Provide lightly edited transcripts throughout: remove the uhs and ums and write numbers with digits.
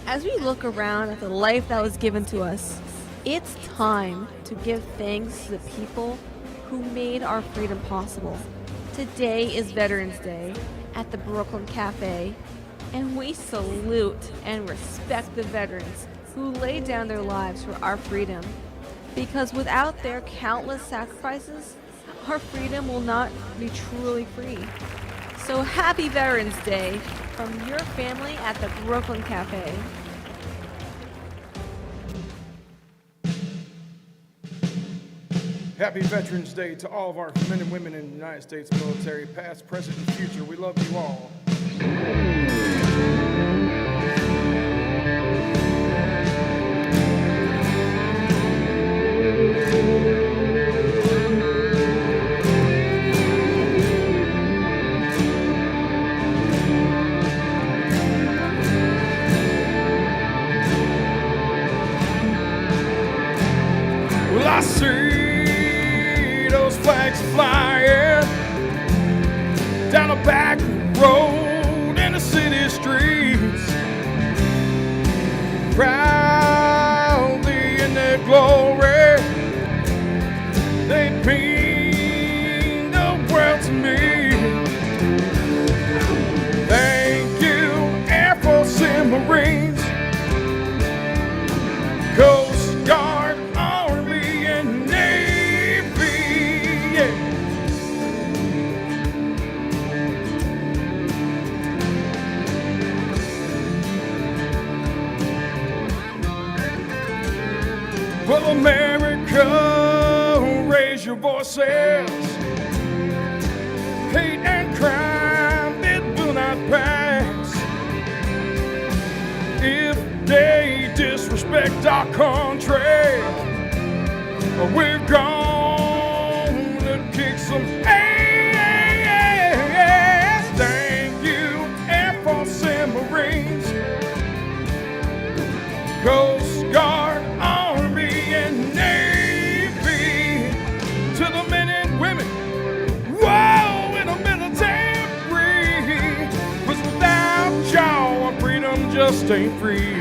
As we look around at the life that was given to us, it's time to give thanks to the people who made our freedom possible. Today is Veterans Day at the Brooklyn Cafe, and we salute and respect the veterans who laid down their lives for our freedom. Because without their countless sacrifices, our freedom will not be truly free. So happy Veterans Day from your family at the Brooklyn Cafe. Happy Veterans Day to all of our men and women in the United States military, past, present, and future. We love you all. Well, I see those flags flying down a back road in the city streets, proudly in their glory, they mean the world to me. Thank you, Air Force and Marines, Coast Guard, Army, and Navy, yeah. Well, America, raise your voices. Hate and crime, it will not pass. If they disrespect our country, we're gonna kick some ass. Thank you, Air Force and Marines, Coast Guard, Army, and Navy. To the men and women, whoa, in the military. 'Cause without y'all, our freedom just ain't free.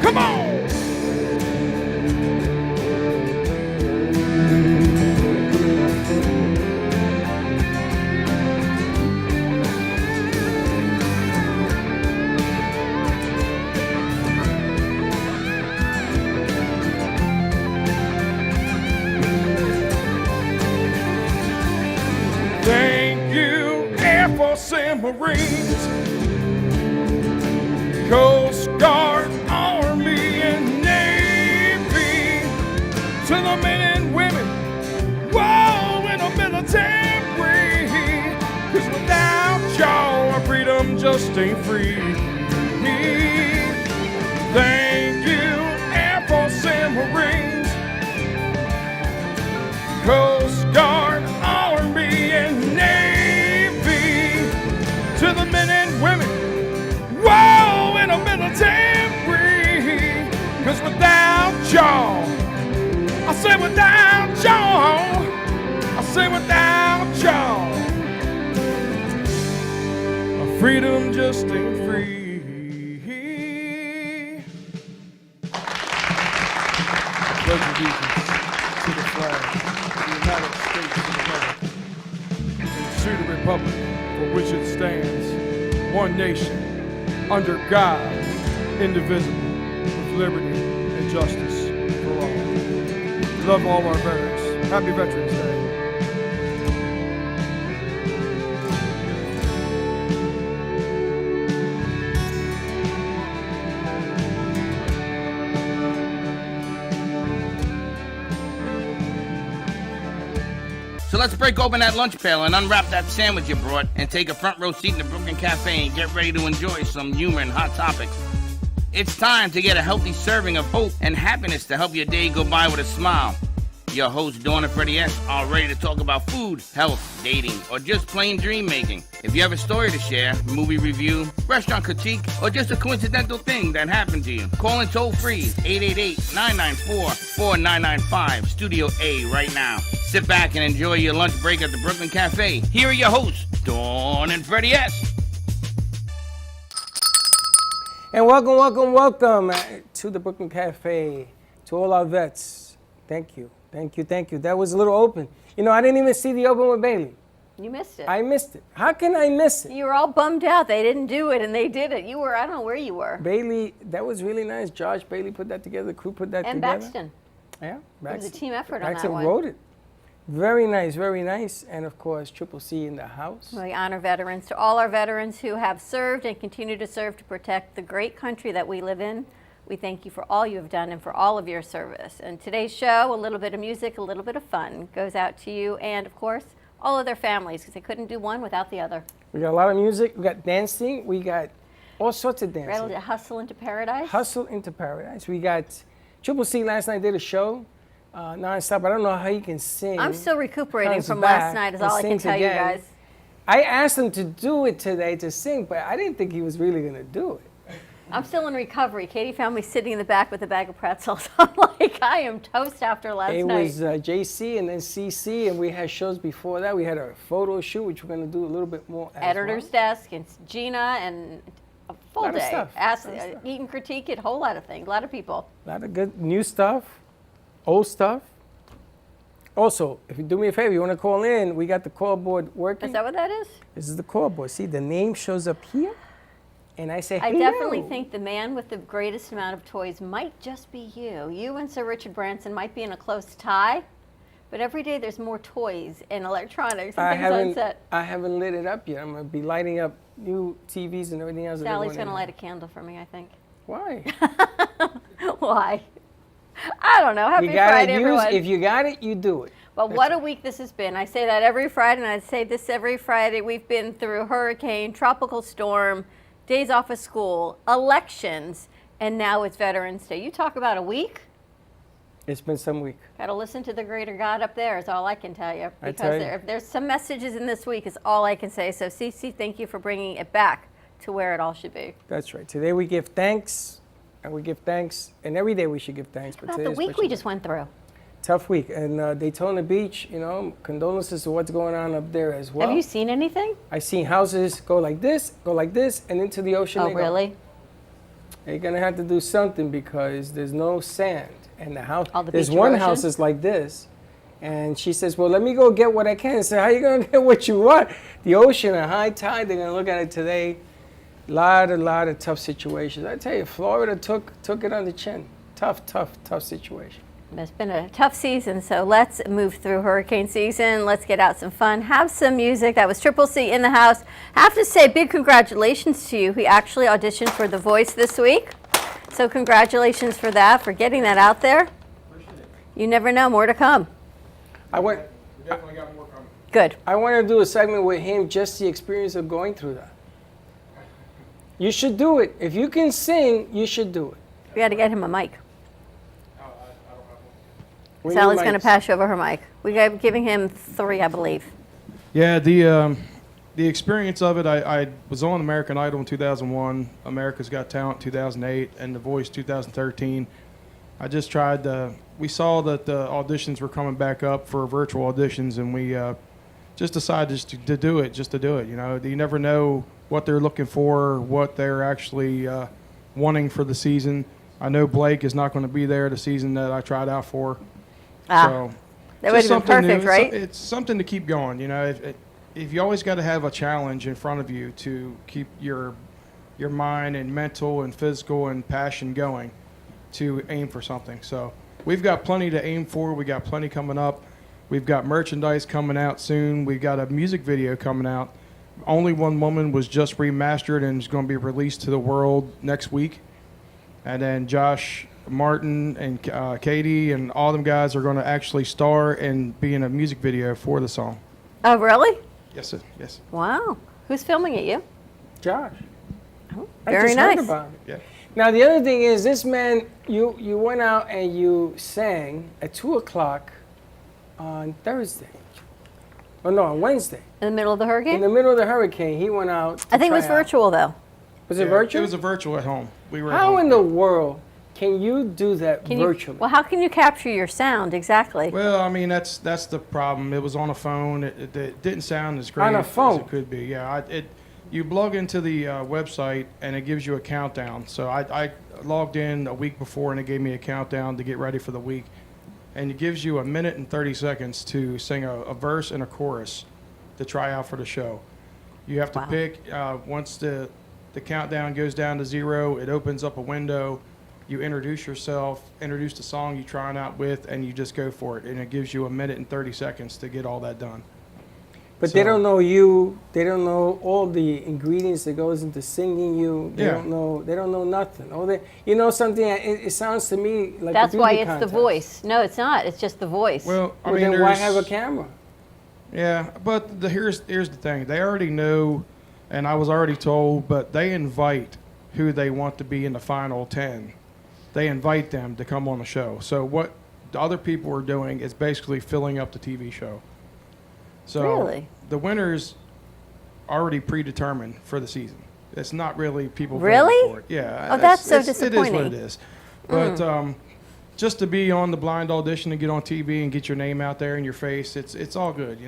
Come on! Thank you, Air Force and Marines, Coast Guard, Army, and Navy. To the men and women, whoa, in the military. 'Cause without y'all, our freedom just ain't free. Thank you, Air Force and Marines, Coast Guard, Army, and Navy. To the men and women, whoa, in the military. 'Cause without y'all, I say without y'all, I say without y'all, our freedom just ain't free. Pledge allegiance to the flag of the United States of America, and to the republic for which it stands, one nation, under God, indivisible, with liberty and justice for all. We love all our veterans. Happy Veterans Day. So let's break open that lunch pail and unwrap that sandwich you brought and take a front row seat in the Brooklyn Cafe and get ready to enjoy some humor and hot topics. It's time to get a healthy serving of hope and happiness to help your day go by with a smile. Your hosts, Dawn and Freddie S., are ready to talk about food, health, dating, or just plain dream making. If you have a story to share, movie review, restaurant critique, or just a coincidental thing that happened to you, call in toll free 888-994-4995, Studio A right now. Sit back and enjoy your lunch break at the Brooklyn Cafe. Here are your hosts, Dawn and Freddie S. And welcome to the Brooklyn Cafe, to all our vets. Thank you. That was a little open. You know, I didn't even see the open with Bailey. You missed it. I missed it. How can I miss it? You were all bummed out. They didn't do it, and they did it. You were, I don't know where you were. Bailey, that was really nice. Josh Bailey put that together. The crew put that And together. Baxton. Yeah, Baxton. It was a team effort on Baxton that one. wrote it. Very nice, very nice. And of course, Triple C in the house. We honor veterans. To all our veterans who have served and continue to serve to protect the great country that we live in, we thank you for all you have done and for all of your service. And today's show, a little bit of music, a little bit of fun, goes out to you and, of course, all of their families, because they couldn't do one without the other. We got a lot of music. We got dancing. We got all sorts of dancing. Ready to hustle into paradise? Hustle into Paradise. We got Triple C last night did a show nonstop. I don't know how he can sing. I'm still recuperating Comes from back last night, is and all I can sings tell you again. guys. I asked him to do it today to sing, but I didn't think he was really going to do it. I'm still in recovery. Katie found me sitting in the back with a bag of pretzels. I'm like, I am toast after last It night. was JC and then CC, and we had shows before that. We had a photo shoot, which we're going to do a little bit more as Editor's well. desk and Gina and a full Lot of day. stuff. Ask, Lot of stuff. eat and critique it, a whole lot of things, a lot of people. A lot of good new stuff, old stuff. Also, if you do me a favor, you want to call in, we got the call board working. Is that what that is? This is the call board. See, the name shows up here, and I say, I hello. definitely think the man with the greatest amount of toys might just be you. You and Sir Richard Branson might be in a close tie, but every day there's more toys and electronics and things on set. I haven't lit it up yet. I'm going to be lighting up new TVs and everything else. that Sally's they going to want light a candle for me, I think. in. Why? Why? I don't know. Happy You gotta Friday, use, everyone. if you got it, you do it. But what a week this has been. I say that every Friday, and I say this every Friday. We've been through hurricane, tropical storm, days off of school, elections, and now it's Veterans Day. You talk about a week? It's been some week. Got to listen to the greater God up there is all I can tell you. I Because tell you. if there's some messages in this week is all I can say. So, Cece, thank you for bringing it back to where it all should be. That's right. Today we give thanks, and we give thanks, and every day we should give thanks. But About today the is week special we day. just went through. Tough week. And Daytona Beach, you know, condolences to what's going on up there as well. Have you seen anything? I seen houses go like this, and into the ocean. Oh, they go. really? You're gonna have to do something because there's no sand, and the house. Oh, the there's beach one erosion? house is like this, and she says, "Well, let me go get what I can." I said, "How you gonna get what you want?" The ocean, a high tide. They're gonna look at it today. Lot of tough situations. I tell you, Florida took it on the chin. Tough situation. It's been a tough season, so let's move through hurricane season. Let's get out some fun, have some music. That was Triple C in the house. Have to say big congratulations to you. He actually auditioned for The Voice this week. So congratulations for that, for getting that out there. You never know, more to come. I want Definitely got more coming. Good. I want to do a segment with him, just the experience of going through that. You should do it. If you can sing, you should do it. We got to get him a mic. We Sally's need going to mics. pass you over her mic. We got giving him 3, I believe. Yeah, the experience of it, I was on American Idol in 2001, America's Got Talent 2008, and The Voice 2013. I just tried we saw that the auditions were coming back up for virtual auditions, and we just decided to do it, You know, you never know what they're looking for, what they're actually wanting for the season. I know Blake is not going to be there the season that I tried out for. So That would just have been something perfect, new. right? It's something to keep going. You know, if you always got to have a challenge in front of you to keep your mind and mental and physical and passion going to aim for something. So we've got plenty to aim for. We got plenty coming up. We've got merchandise coming out soon. We've got a music video coming out. Only One Woman was just remastered and is going to be released to the world next week. And then Josh Martin and Katie and all them guys are going to actually star and be in a music video for the song. Oh, really? Yes, sir. Yes. Wow. Who's filming it, you? Josh. I Very just nice. heard about it. Yeah. Now the other thing is, this man, you went out and you sang at 2:00 on Thursday. Oh no, on Wednesday. In the middle of the In hurricane? the middle of the hurricane, he went out. I think it was try out. virtual, though. Was it Yeah, virtual? It was a virtual at home. We were. at How home. in the world Can you do that virtually? Well, how can you capture your sound exactly? Well, I mean, that's the problem. It was on a phone. It didn't sound as great On a phone? as it could be. Yeah, you plug into the website and it gives you a countdown. So I logged in a week before and it gave me a countdown to get ready for the week. And it gives you 1 minute and 30 seconds to sing a verse and a chorus to try out for the show. You have to pick, once the countdown goes down to 0, it opens up a window. You introduce yourself, introduce the song you're trying out with, and you just go for it. And it gives you 1 minute and 30 seconds to get all that done. But they don't know you. They don't know all the ingredients that goes into singing you. They don't know. They don't know nothing. Something. It sounds to me like That's a why beauty it's contest. the voice. No, it's not. It's just the voice. Well, I Well, mean, then why have a camera? Yeah, but here's the thing. They already know, and I was already told, but they invite who they want to be in the final 10. They invite them to come on the show. So what the other people are doing is basically filling up the TV show. So Really? the winners already predetermined for the season. It's not really people Really? voting for it. Yeah. Oh, that's so It is disappointing. what it is. But just to be on the blind audition and get on TV and get your name out there in your face, it's all good.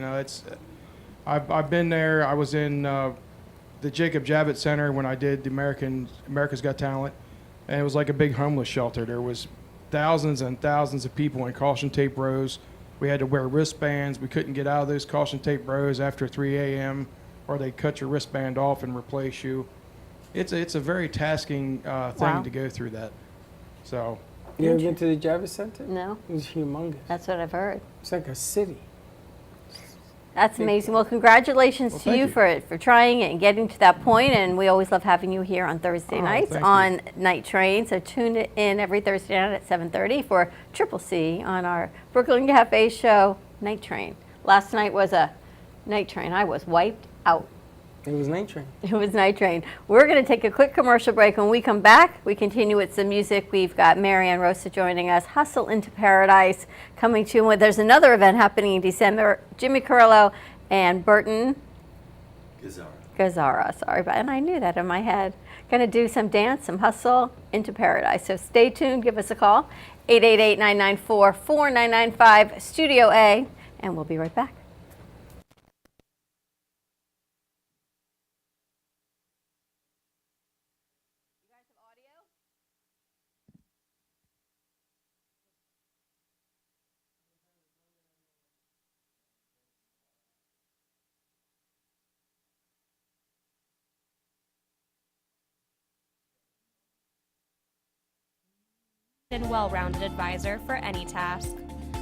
I've been there. I was in the Jacob Javits Center when I did the America's Got Talent, and it was like a big homeless shelter. There was thousands and thousands of people in caution tape rows. We had to wear wristbands. We couldn't get out of those caution tape rows after 3 a.m. or they'd cut your wristband off and replace you. It's a very tasking thing to go through that. So. You ever been to the Javits Center? No, It was humongous. that's what I've heard. It's like a city. That's amazing. Well, congratulations to thank you you. for trying it and getting to that point. And we always love having you here on Thursday nights thank on Night Train. So tune in every Thursday night at 7:30 for Triple C on our Brooklyn Cafe show, Night Train. Last night was a Night Train. I was wiped out. It was Night Train. It was Night Train. We're going to take a quick commercial break. When we come back, we continue with some music. We've got Marianne Rosa joining us. Hustle into Paradise coming to you. There's another event happening in December. Jimmy Carrillo and Burton Gazzara. Sorry, and I knew that in my head. Going to do some dance, some hustle into paradise. So stay tuned. Give us a call. 888-994-4995, Studio A, and we'll be right back. And well-rounded advisor for any task,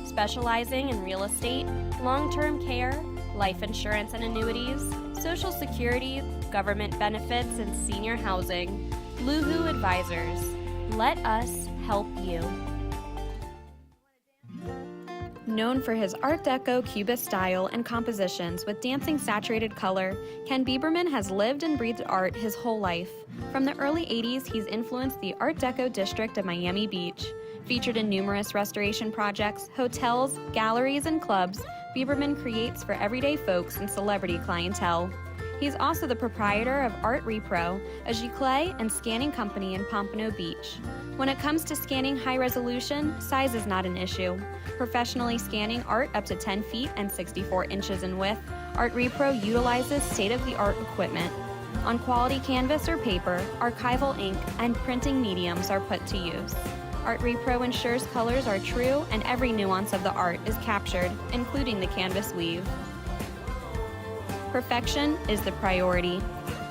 specializing in real estate, long-term care, life insurance and annuities, Social Security, government benefits, and senior housing. Luhu Advisors. Let us help you. Known for his Art Deco Cubist style and compositions with dancing saturated color, Ken Bieberman has lived and breathed art his whole life. From the early 80s, he's influenced the Art Deco district of Miami Beach. Featured in numerous restoration projects, hotels, galleries, and clubs, Bieberman creates for everyday folks and celebrity clientele. He's also the proprietor of Art Repro, a giclée and scanning company in Pompano Beach. When it comes to scanning high resolution, size is not an issue. Professionally scanning art up to 10 feet and 64 inches in width, Art Repro utilizes state-of-the-art equipment. On quality canvas or paper, archival ink and printing mediums are put to use. Art Repro ensures colors are true and every nuance of the art is captured, including the canvas weave. Perfection is the priority.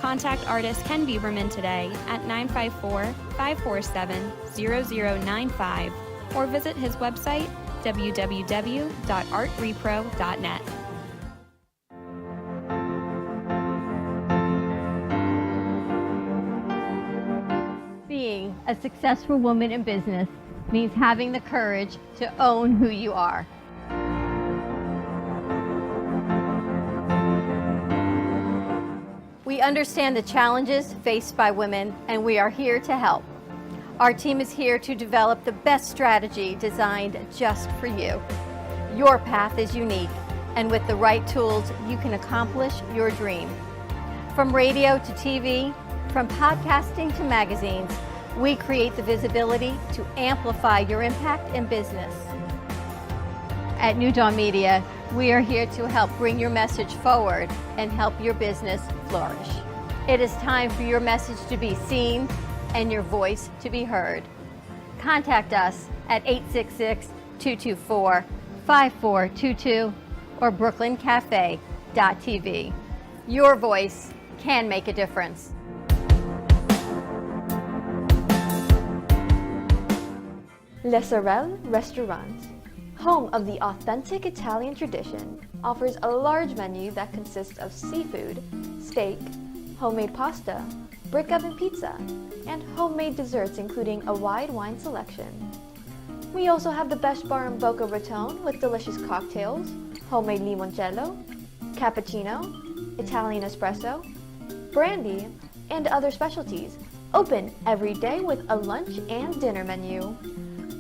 Contact artist Ken Bieberman today at 954-547-0095 or visit his website www.artrepro.net. Being a successful woman in business means having the courage to own who you are. We understand the challenges faced by women, and we are here to help. Our team is here to develop the best strategy designed just for you. Your path is unique, and with the right tools, you can accomplish your dream. From radio to TV, from podcasting to magazines, We create the visibility to amplify your impact in business. At New Dawn Media, we are here to help bring your message forward and help your business flourish. It is time for your message to be seen and your voice to be heard. Contact us at 866-224-5422 or brooklyncafe.tv. Your voice can make a difference. Le Sorel Restaurant, home of the authentic Italian tradition, offers a large menu that consists of seafood, steak, homemade pasta, brick oven pizza, and homemade desserts including a wide wine selection. We also have the best bar in Boca Raton with delicious cocktails, homemade limoncello, cappuccino, Italian espresso, brandy, and other specialties. Open every day with a lunch and dinner menu.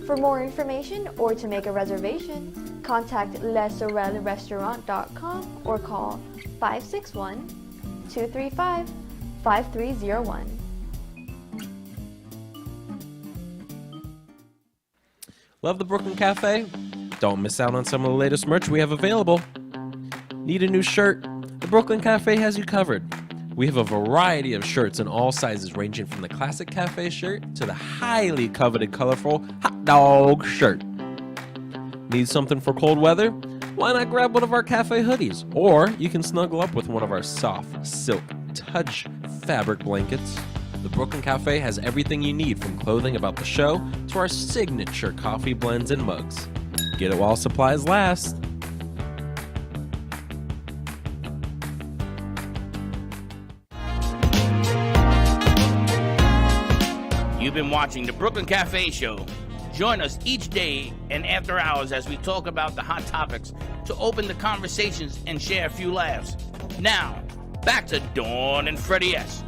For more information or to make a reservation, contact lesorelrestaurant.com or call 561-235-5301. Love the Brooklyn Cafe? Don't miss out on some of the latest merch we have available. Need a new shirt? The Brooklyn Cafe has you covered. We have a variety of shirts in all sizes, ranging from the classic cafe shirt to the highly coveted colorful hot dog shirt. Need something for cold weather? Why not grab one of our cafe hoodies? Or you can snuggle up with one of our soft silk touch fabric blankets. The Brooklyn Cafe has everything you need, from clothing about the show to our signature coffee blends and mugs. Get it while supplies last. You've been watching the Brooklyn Cafe Show. Join us each day and after hours as we talk about the hot topics to open the conversations and share a few laughs. Now, back to Dawn and Freddie S.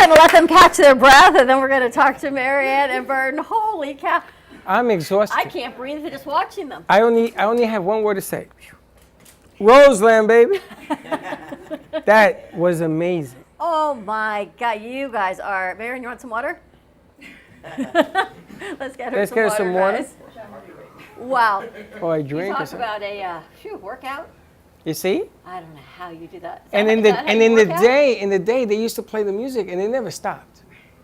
going to let them catch their breath, and then we're going to talk to Marianne and Burton. Holy cow. I'm exhausted. I can't breathe just watching them. I only have one word to say. Roseland, baby. That was amazing. Oh my God, you guys are. Marianne, you want some water? Let's get her some water. Guys. Wow. Or I You drink or talk something. about a workout. You see? I don't know how you do that. And in the day, they used to play the music, and they never stopped.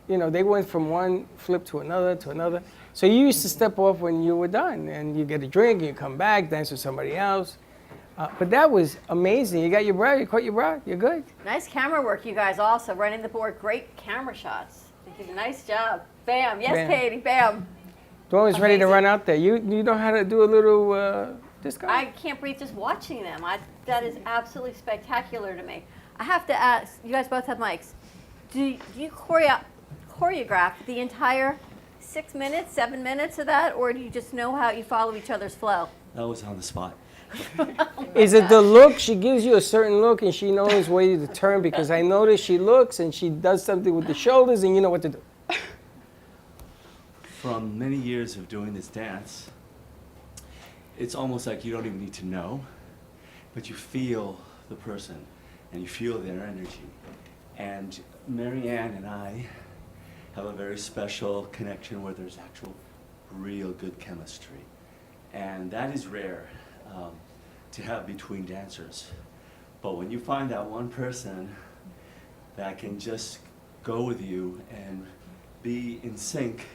You know, they went from one flip to another to another. So you used to step off when you were done, and you get a drink, and you come back, dance with somebody else. But that was amazing. You got your breath, you caught your breath, you're good. Nice camera work, you guys. Also running the board, great camera shots. You did a nice job. Bam. Yes, Bam. Katie. Bam. Dawn was ready to Amazing. run out there. You know how to do a little disco? I can't breathe just watching them. That is absolutely spectacular to me. I have to ask, you guys both have mics. Do you choreograph the entire 6 minutes, 7 minutes of that, or do you just know how you follow each other's flow? That was on the spot. Is it the look? She gives you a certain look, and she knows where to turn, because I notice she looks and she does something with the shoulders, and you know what to do. From many years of doing this dance, it's almost like you don't even need to know, but you feel the person and you feel their energy. And Marianne and I have a very special connection where there's actual real good chemistry. And that is rare to have between dancers. But when you find that one person that can just go with you and be in sync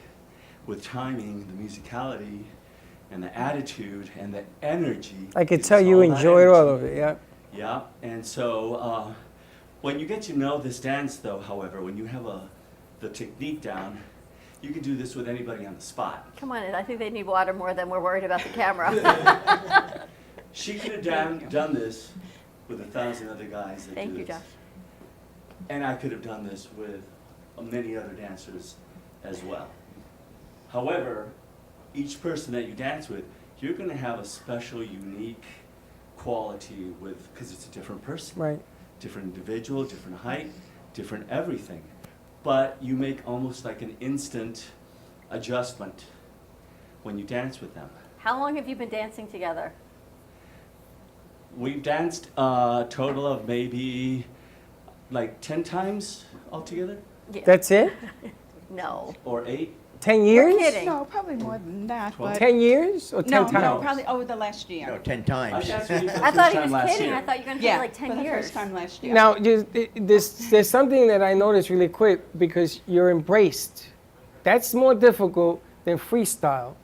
with timing, the musicality, and the attitude, and the energy. I could it's tell you all that enjoyed all energy. of it, yeah. Yeah, and so when you get to know this dance, though, however, when you have the technique down, you can do this with anybody on the spot. Come on in. I think they need water more than we're worried about the camera. She could have done this with 1,000 other guys that Thank do you, this. Josh. And I could have done this with many other dancers as well. However, each person that you dance with, you're going to have a special, unique quality with, because it's a different person. Right. Different individual, different height, different everything. But you make almost like an instant adjustment when you dance with them. How long have you been dancing together? We've danced a total of maybe like 10 times altogether, Yeah. That's it? No. or 8. 10 years? We're kidding. No, probably more than that. But 10 years or 10 no, times? no, probably over the last year. No, 10 I times. danced with you for the I first thought he time was last kidding. year. I thought you were going to Yeah, say like 10 for the years. first time last year. Now, there's something that I noticed really quick, because you're embraced. That's more difficult than freestyle.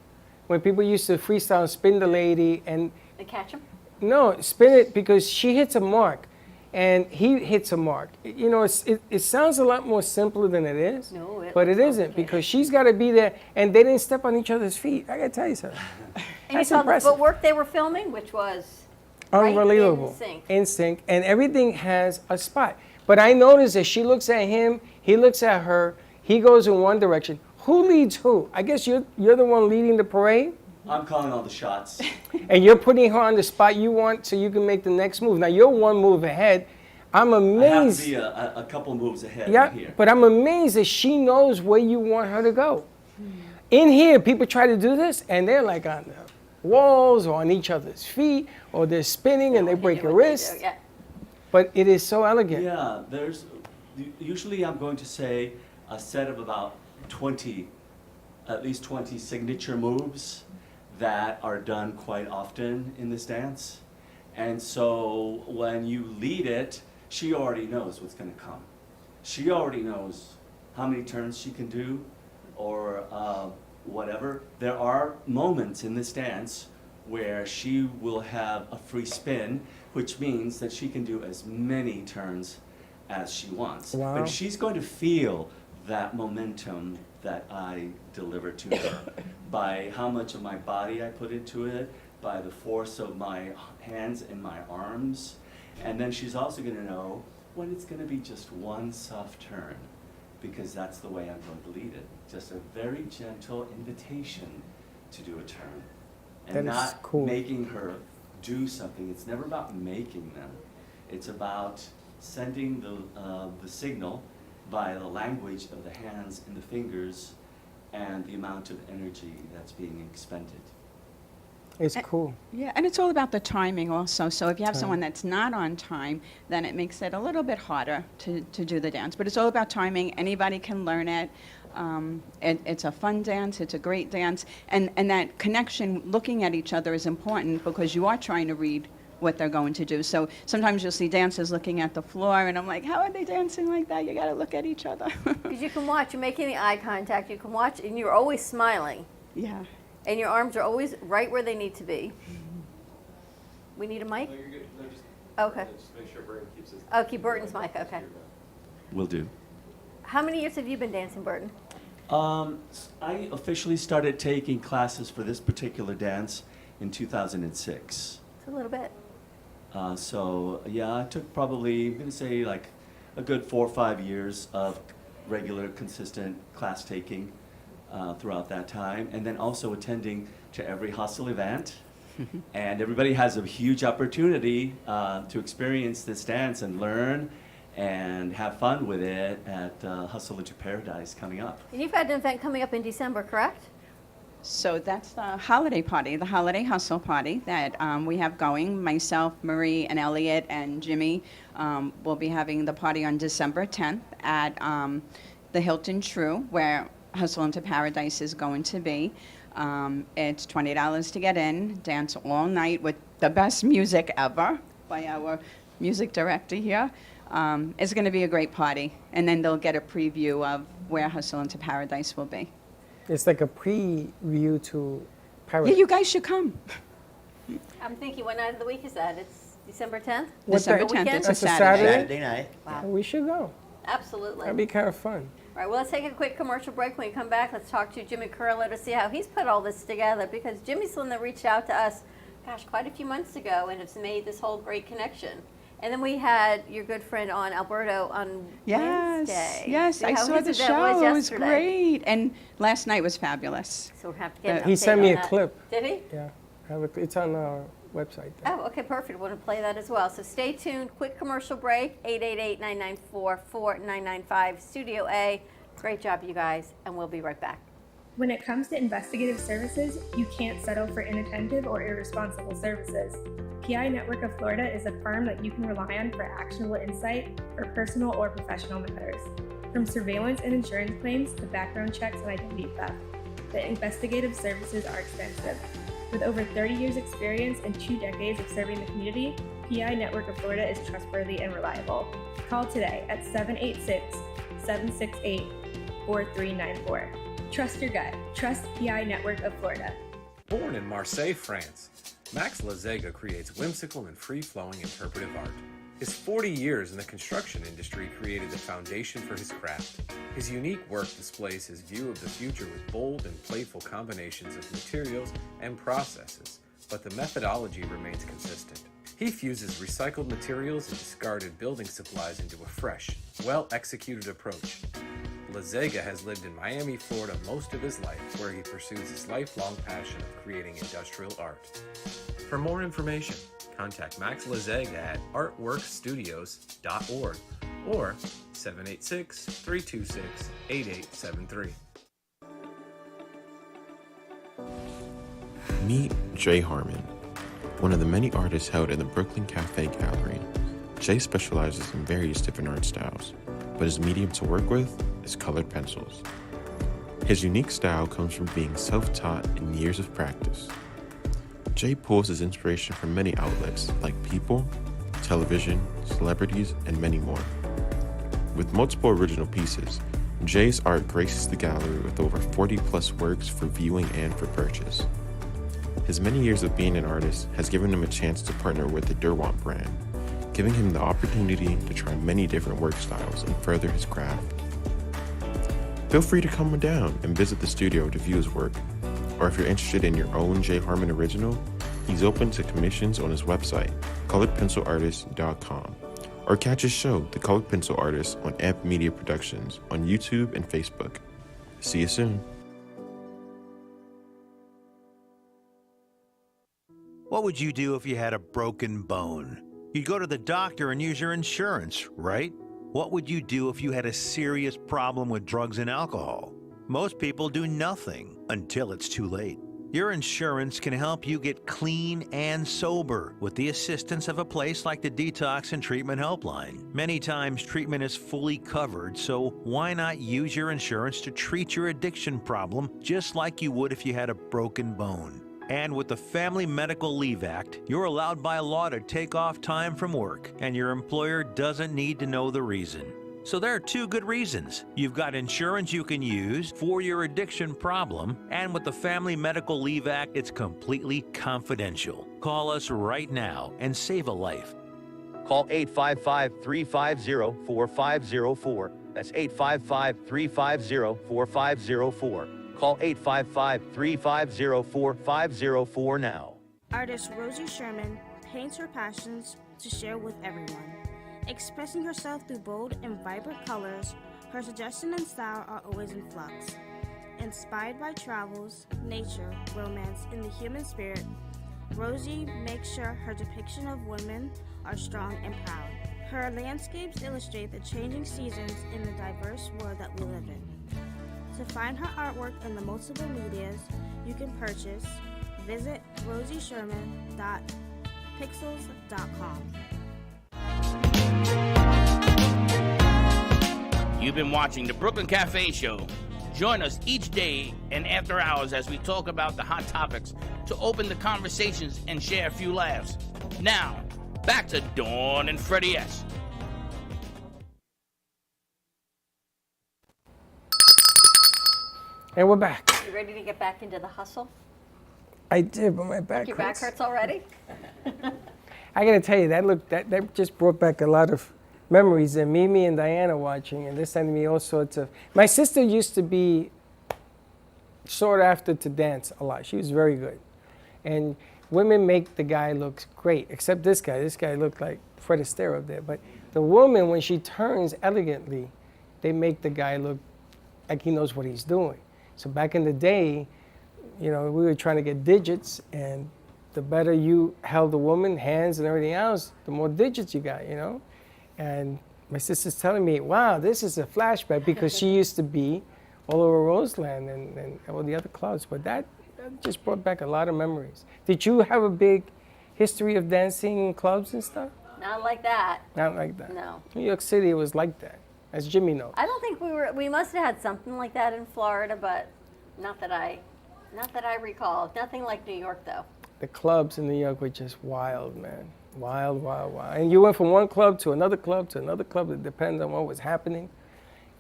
When people used to freestyle and spin the lady, and And catch him? no, spin it, because she hits a mark and he hits a mark. You know, it sounds a lot more simpler than it is. No, it but it looks isn't, complicated. because she's got to be there, and they didn't step on each other's feet. I got to tell you something. And you That's saw impressive. the footwork they were filming, which was right Unbelievable. in sync. In sync. And everything has a spot. But I noticed that she looks at him, he looks at her, he goes in one direction. Who leads who? I guess you're the one leading the parade, I'm calling all the shots. and you're putting her on the spot you want so you can make the next move. Now, you're one move ahead. I'm I have amazed. to be a couple moves ahead Yeah, here. but I'm amazed that she knows where you want her to go. In here, people try to do this, and they're like on the walls or on each other's feet, or they're spinning and they break do a what they wrist. do, yeah. But it is so elegant. Yeah, usually I'm going to say a set of about 20, at least 20 signature moves that are done quite often in this dance. And so when you lead it, she already knows what's going to come. She already knows how many turns she can do, or whatever. There are moments in this dance where she will have a free spin, which means that she can do as many turns as she wants. Wow. But she's going to feel that momentum that I deliver to her by how much of my body I put into it, by the force of my hands and my arms. And then she's also going to know when it's going to be just one soft turn, because that's the way I'm going to lead it. Just a very gentle invitation to do a turn. And That is not cool. making her do something. It's never about making them. It's about sending the signal by the language of the hands and the fingers and the amount of energy that's being expended. It's cool. Yeah, and it's all about the timing also. So if you have Time. someone that's not on time, then it makes it a little bit harder to do the dance. But it's all about timing. Anybody can learn it. It's a fun dance. It's a great dance. And that connection, looking at each other, is important because you are trying to read what they're going to do. So sometimes you'll see dancers looking at the floor, and I'm like, how are they dancing like that? You got to look at each other. Because you can watch, you're making the eye contact, you can watch, and you're always smiling. Yeah. And your arms are always right where they need to be. We need a mic? No, you're good. No, just, Okay. just make sure Burton keeps his. Oh, keep Burton's mic, okay. Will do. How many years have you been dancing, Burton? I officially started taking classes for this particular dance in 2006. It's a little bit. So yeah, I took probably, I'm gonna say like a good 4 or 5 years of regular, consistent class taking throughout that time, and then also attending to every hustle event. And everybody has a huge opportunity to experience this dance and learn and have fun with it at Hustle into Paradise coming up. And you've had an event coming up in December, correct? So that's the holiday party, the holiday hustle party that we have going. Myself, Marie, and Elliot, and Jimmy will be having the party on December 10th at the Hilton True, where Hustle into Paradise is going to be. It's $20 to get in, dance all night with the best music ever by our music director here. It's going to be a great party, and then they'll get a preview of where Hustle into Paradise will be. It's like a preview to Yeah, Paradise. you guys should come. I'm thinking, what night of the week is that? It's December 10th? What's December that? 10th, it's a That's a Saturday. Saturday? night. Wow. We should go. Absolutely. That'd be kind of fun. All right, well, let's take a quick commercial break. When we come back, let's talk to Jimmy Curlow to see how he's put all this together, because Jimmy's the one that reached out to us, gosh, quite a few months ago, and has made this whole great connection. And then we had your good friend on Alberto on Wednesday. Yes, See I how saw his the event show. It was yesterday. great. And last night was fabulous. So we'll have to get an He update sent me on a that. clip. Did he? Yeah, it's on our website. There. Oh, okay, perfect. We're going to play that as well. So stay tuned. Quick commercial break. 888-994-4995, Studio A. Great job, you guys, and we'll be right back. When it comes to investigative services, you can't settle for inattentive or irresponsible services. PI Network of Florida is a firm that you can rely on for actionable insight for personal or professional matters. From surveillance and insurance claims to background checks and identity theft, the investigative services are extensive. With over 30 years experience and 2 decades of serving the community, PI Network of Florida is trustworthy and reliable. Call today at 786-768-4394. Trust your gut. Trust PI Network of Florida. Born in Marseille, France, Max Lazega creates whimsical and free-flowing interpretive art. His 40 years in the construction industry created the foundation for his craft. His unique work displays his view of the future with bold and playful combinations of materials and processes, but the methodology remains consistent. He fuses recycled materials and discarded building supplies into a fresh, well-executed approach. Lazega has lived in Miami, Florida most of his life, where he pursues his lifelong passion of creating industrial art. For more information, contact Max Lazega at artworkstudios.org or 786-326-8873. Meet Jay Harmon, one of the many artists held in the Brooklyn Cafe Gallery. Jay specializes in various different art styles, but his medium to work with is colored pencils. His unique style comes from being self-taught and years of practice. Jay pulls his inspiration from many outlets like people, television, celebrities, and many more. With multiple original pieces, Jay's art graces the gallery with over 40 plus works for viewing and for purchase. His many years of being an artist has given him a chance to partner with the Derwent brand, giving him the opportunity to try many different work styles and further his craft. Feel free to come down and visit the studio to view his work, or if you're interested in your own Jay Harmon original, he's open to commissions on his website, coloredpencilartist.com, or catch his show, The Colored Pencil Artist, on Amp Media Productions on YouTube and Facebook. See you soon. What would you do if you had a broken bone? You'd go to the doctor and use your insurance, right? What would you do if you had a serious problem with drugs and alcohol? Most people do nothing until it's too late. Your insurance can help you get clean and sober with the assistance of a place like the Detox and Treatment Helpline. Many times treatment is fully covered, so why not use your insurance to treat your addiction problem just like you would if you had a broken bone? And with the Family Medical Leave Act, you're allowed by law to take off time from work, and your employer doesn't need to know the reason. So there are two good reasons. You've got insurance you can use for your addiction problem, and with the Family Medical Leave Act, it's completely confidential. Call us right now and save a life. Call 855-350-4504. That's 855-350-4504. Call 855-350-4504 now. Artist Rosie Sherman paints her passions to share with everyone. Expressing herself through bold and vibrant colors, her suggestion and style are always in flux. Inspired by travels, nature, romance, and the human spirit, Rosie makes sure her depiction of women are strong and proud. Her landscapes illustrate the changing seasons in the diverse world that we live in. To find her artwork in the multiple medias you can purchase, visit rosiesherman.pixels.com. You've been watching the Brooklyn Cafe Show. Join us each day and after hours as we talk about the hot topics to open the conversations and share a few laughs. Now, back to Dawn and Freddie S. And we're back. You ready to get back into the hustle? I did, but my back Your back hurts. hurts already? I gotta tell you, that just brought back a lot of memories. And Mimi and Diana watching, and they're sending me all sorts of. My sister used to be sought after to dance a lot. She was very good, and women make the guy look great. Except this guy. This guy looked like Fred Astaire up there. But the woman, when she turns elegantly, they make the guy look like he knows what he's doing. So back in the day, you know, we were trying to get digits, and the better you held the woman, hands and everything else, the more digits you got, you know? And my sister's telling me, wow, this is a flashback, because she used to be all over Roseland and all the other clubs. But that just brought back a lot of memories. Did you have a big history of dancing in clubs and stuff? Not like that. Not like that. No. New York City, it was like that, as Jimmy knows. I don't think we must have had something like that in Florida, but not that I recall. Nothing like New York, though. The clubs in New York were just wild, man. Wild, wild, wild. And you went from one club to another club to another club. It depends on what was happening.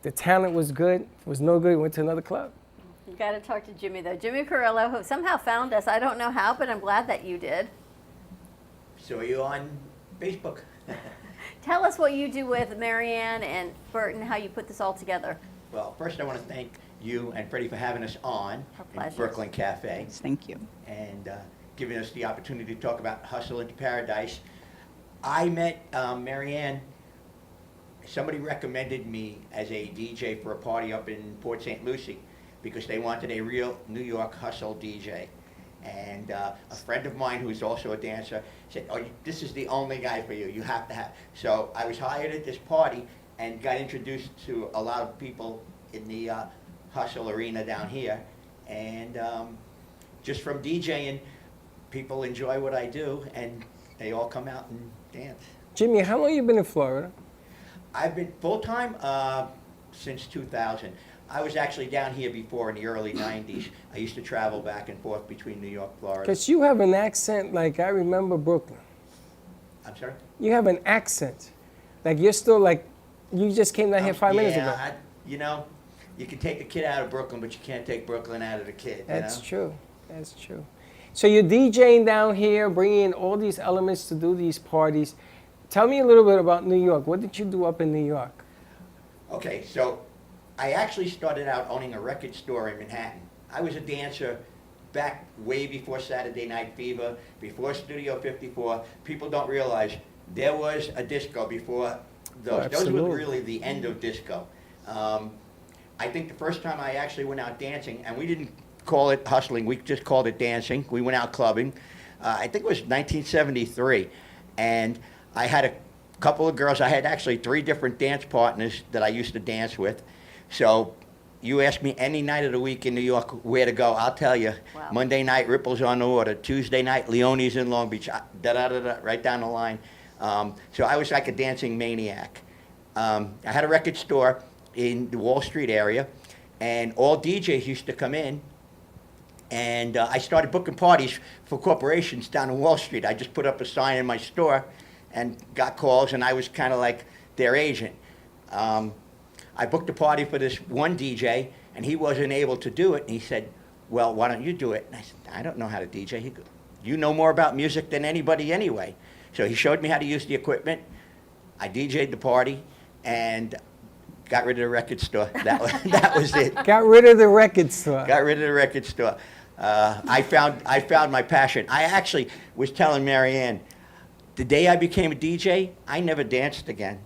The talent was good. If it was no good, you went to another club. You got to talk to Jimmy, though. Jimmy Carrillo, who somehow found us. I don't know how, but I'm glad that you did. Saw you on Facebook. Tell us what you do with Marianne and Burton, how you put this all together. Well, first I want to thank you and Freddie for having us on in Brooklyn Cafe. Thank you. And giving us the opportunity to talk about Hustle into Paradise. I met Marianne. Somebody recommended me as a DJ for a party up in Port St. Lucie because they wanted a real New York hustle DJ. And a friend of mine who's also a dancer said, oh, this is the only guy for you. You have to have. So I was hired at this party and got introduced to a lot of people in the hustle arena down here. And just from DJing, people enjoy what I do, and they all come out and dance. Jimmy, how long have you been in Florida? I've been full-time since 2000. I was actually down here before in the early 90s. I used to travel back and forth between New York, Florida. Because you have an accent like I remember Brooklyn. I'm sorry? You have an accent. Like you're still like, you just came down here 5 minutes ago. You know, you can take a kid out of Brooklyn, but you can't take Brooklyn out of the kid. That's you know? true. That's true. So you're DJing down here, bringing in all these elements to do these parties. Tell me a little bit about New York. What did you do up in New York? Okay, so I actually started out owning a record store in Manhattan. I was a dancer back way before Saturday Night Fever, before Studio 54. People don't realize there was a disco before those. Those were really the end of disco. I think the first time I actually went out dancing, and we didn't call it hustling, we just called it dancing. We went out clubbing. I think it was 1973. And I had a couple of girls. I had actually 3 different dance partners that I used to dance with. So you ask me any night of the week in New York where to go, I'll tell you. Wow. Monday night, Ripples on the Water. Tuesday night, Leone's in Long Beach. Da-da-da-da, right down the line. So I was like a dancing maniac. I had a record store in the Wall Street area, and all DJs used to come in, and I started booking parties for corporations down on Wall Street. I just put up a sign in my store and got calls, and I was kind of like their agent. I booked a party for this one DJ, and he wasn't able to do it, and he said, well, why don't you do it? And I said, I don't know how to DJ. He goes, you know more about music than anybody anyway. So he showed me how to use the equipment. I DJ'd the party, and got rid of the record store. That was it. Got rid of the record store. Got rid of the record store. I found my passion. I actually was telling Marianne, the day I became a DJ, I never danced again.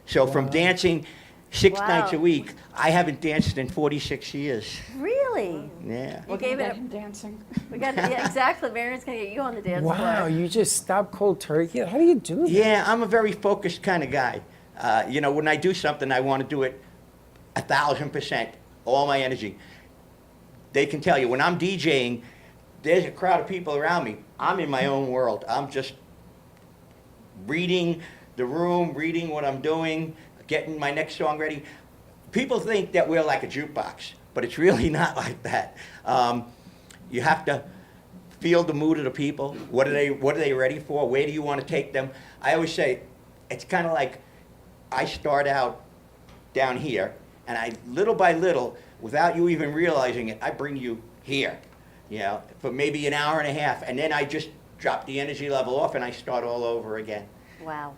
So from dancing 6 nights a week, I haven't danced in 46 years. Really? Yeah. We gave it dancing. We got yeah, exactly. Marion's gonna get you on the dance floor. Wow, you just stopped cold turkey? How do you do that? Yeah, I'm a very focused kind of guy. You know, when I do something, I want to do it 1,000%, all my energy. They can tell you, when I'm DJing, there's a crowd of people around me. I'm in my own world. I'm just reading the room, reading what I'm doing, getting my next song ready. People think that we're like a jukebox, but it's really not like that. You have to feel the mood of the people. What are they ready for? Where do you want to take them? I always say, it's kind of like I start out down here, and I, little by little, without you even realizing it, I bring you here, you know, for maybe an hour and a half, and then I just drop the energy level off, and I start all over again. Wow.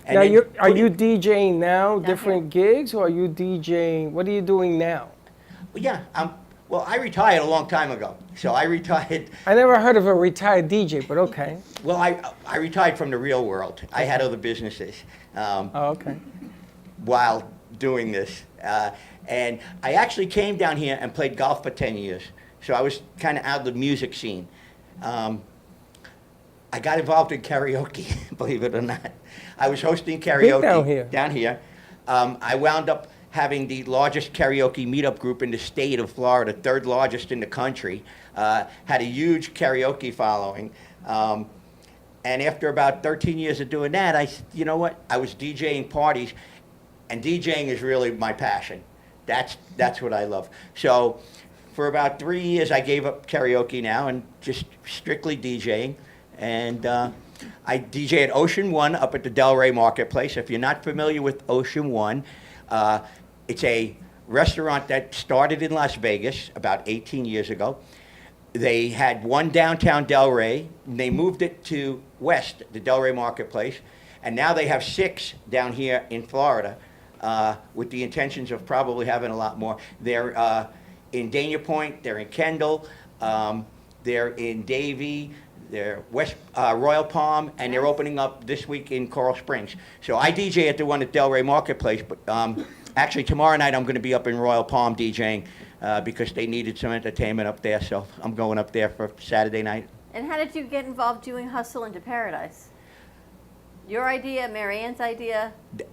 And Now, then are you DJing now, different gigs, or are you DJing, what are you doing now? Yeah, well, I retired a long time ago, so I retired. I never heard of a retired DJ, but okay. Well, I retired from the real world. I had other businesses. Okay. While doing this. And I actually came down here and played golf for 10 years. So I was kind of out of the music scene. I got involved in karaoke, believe it or not. I was hosting karaoke down here. I wound up having the largest karaoke meetup group in the state of Florida, 3rd largest in the country. Had a huge karaoke following. And after about 13 years of doing that, you know what? I was DJing parties, and DJing is really my passion. That's what I love. So for about 3 years, I gave up karaoke now and just strictly DJing. And I DJ at Ocean One up at the Delray Marketplace. If you're not familiar with Ocean One, it's a restaurant that started in Las Vegas about 18 years ago. They had one downtown Delray, and they moved it to west, the Delray Marketplace, and now they have 6 down here in Florida, with the intentions of probably having a lot more. They're in Dania Point, they're in Kendall, they're in Davie, they're West Royal Palm, and they're opening up this week in Coral Springs. So I DJ at the one at Delray Marketplace, but actually tomorrow night I'm going to be up in Royal Palm DJing because they needed some entertainment up there, so I'm going up there for Saturday night. And how did you get involved doing Hustle into Paradise? Your idea, Marianne's idea?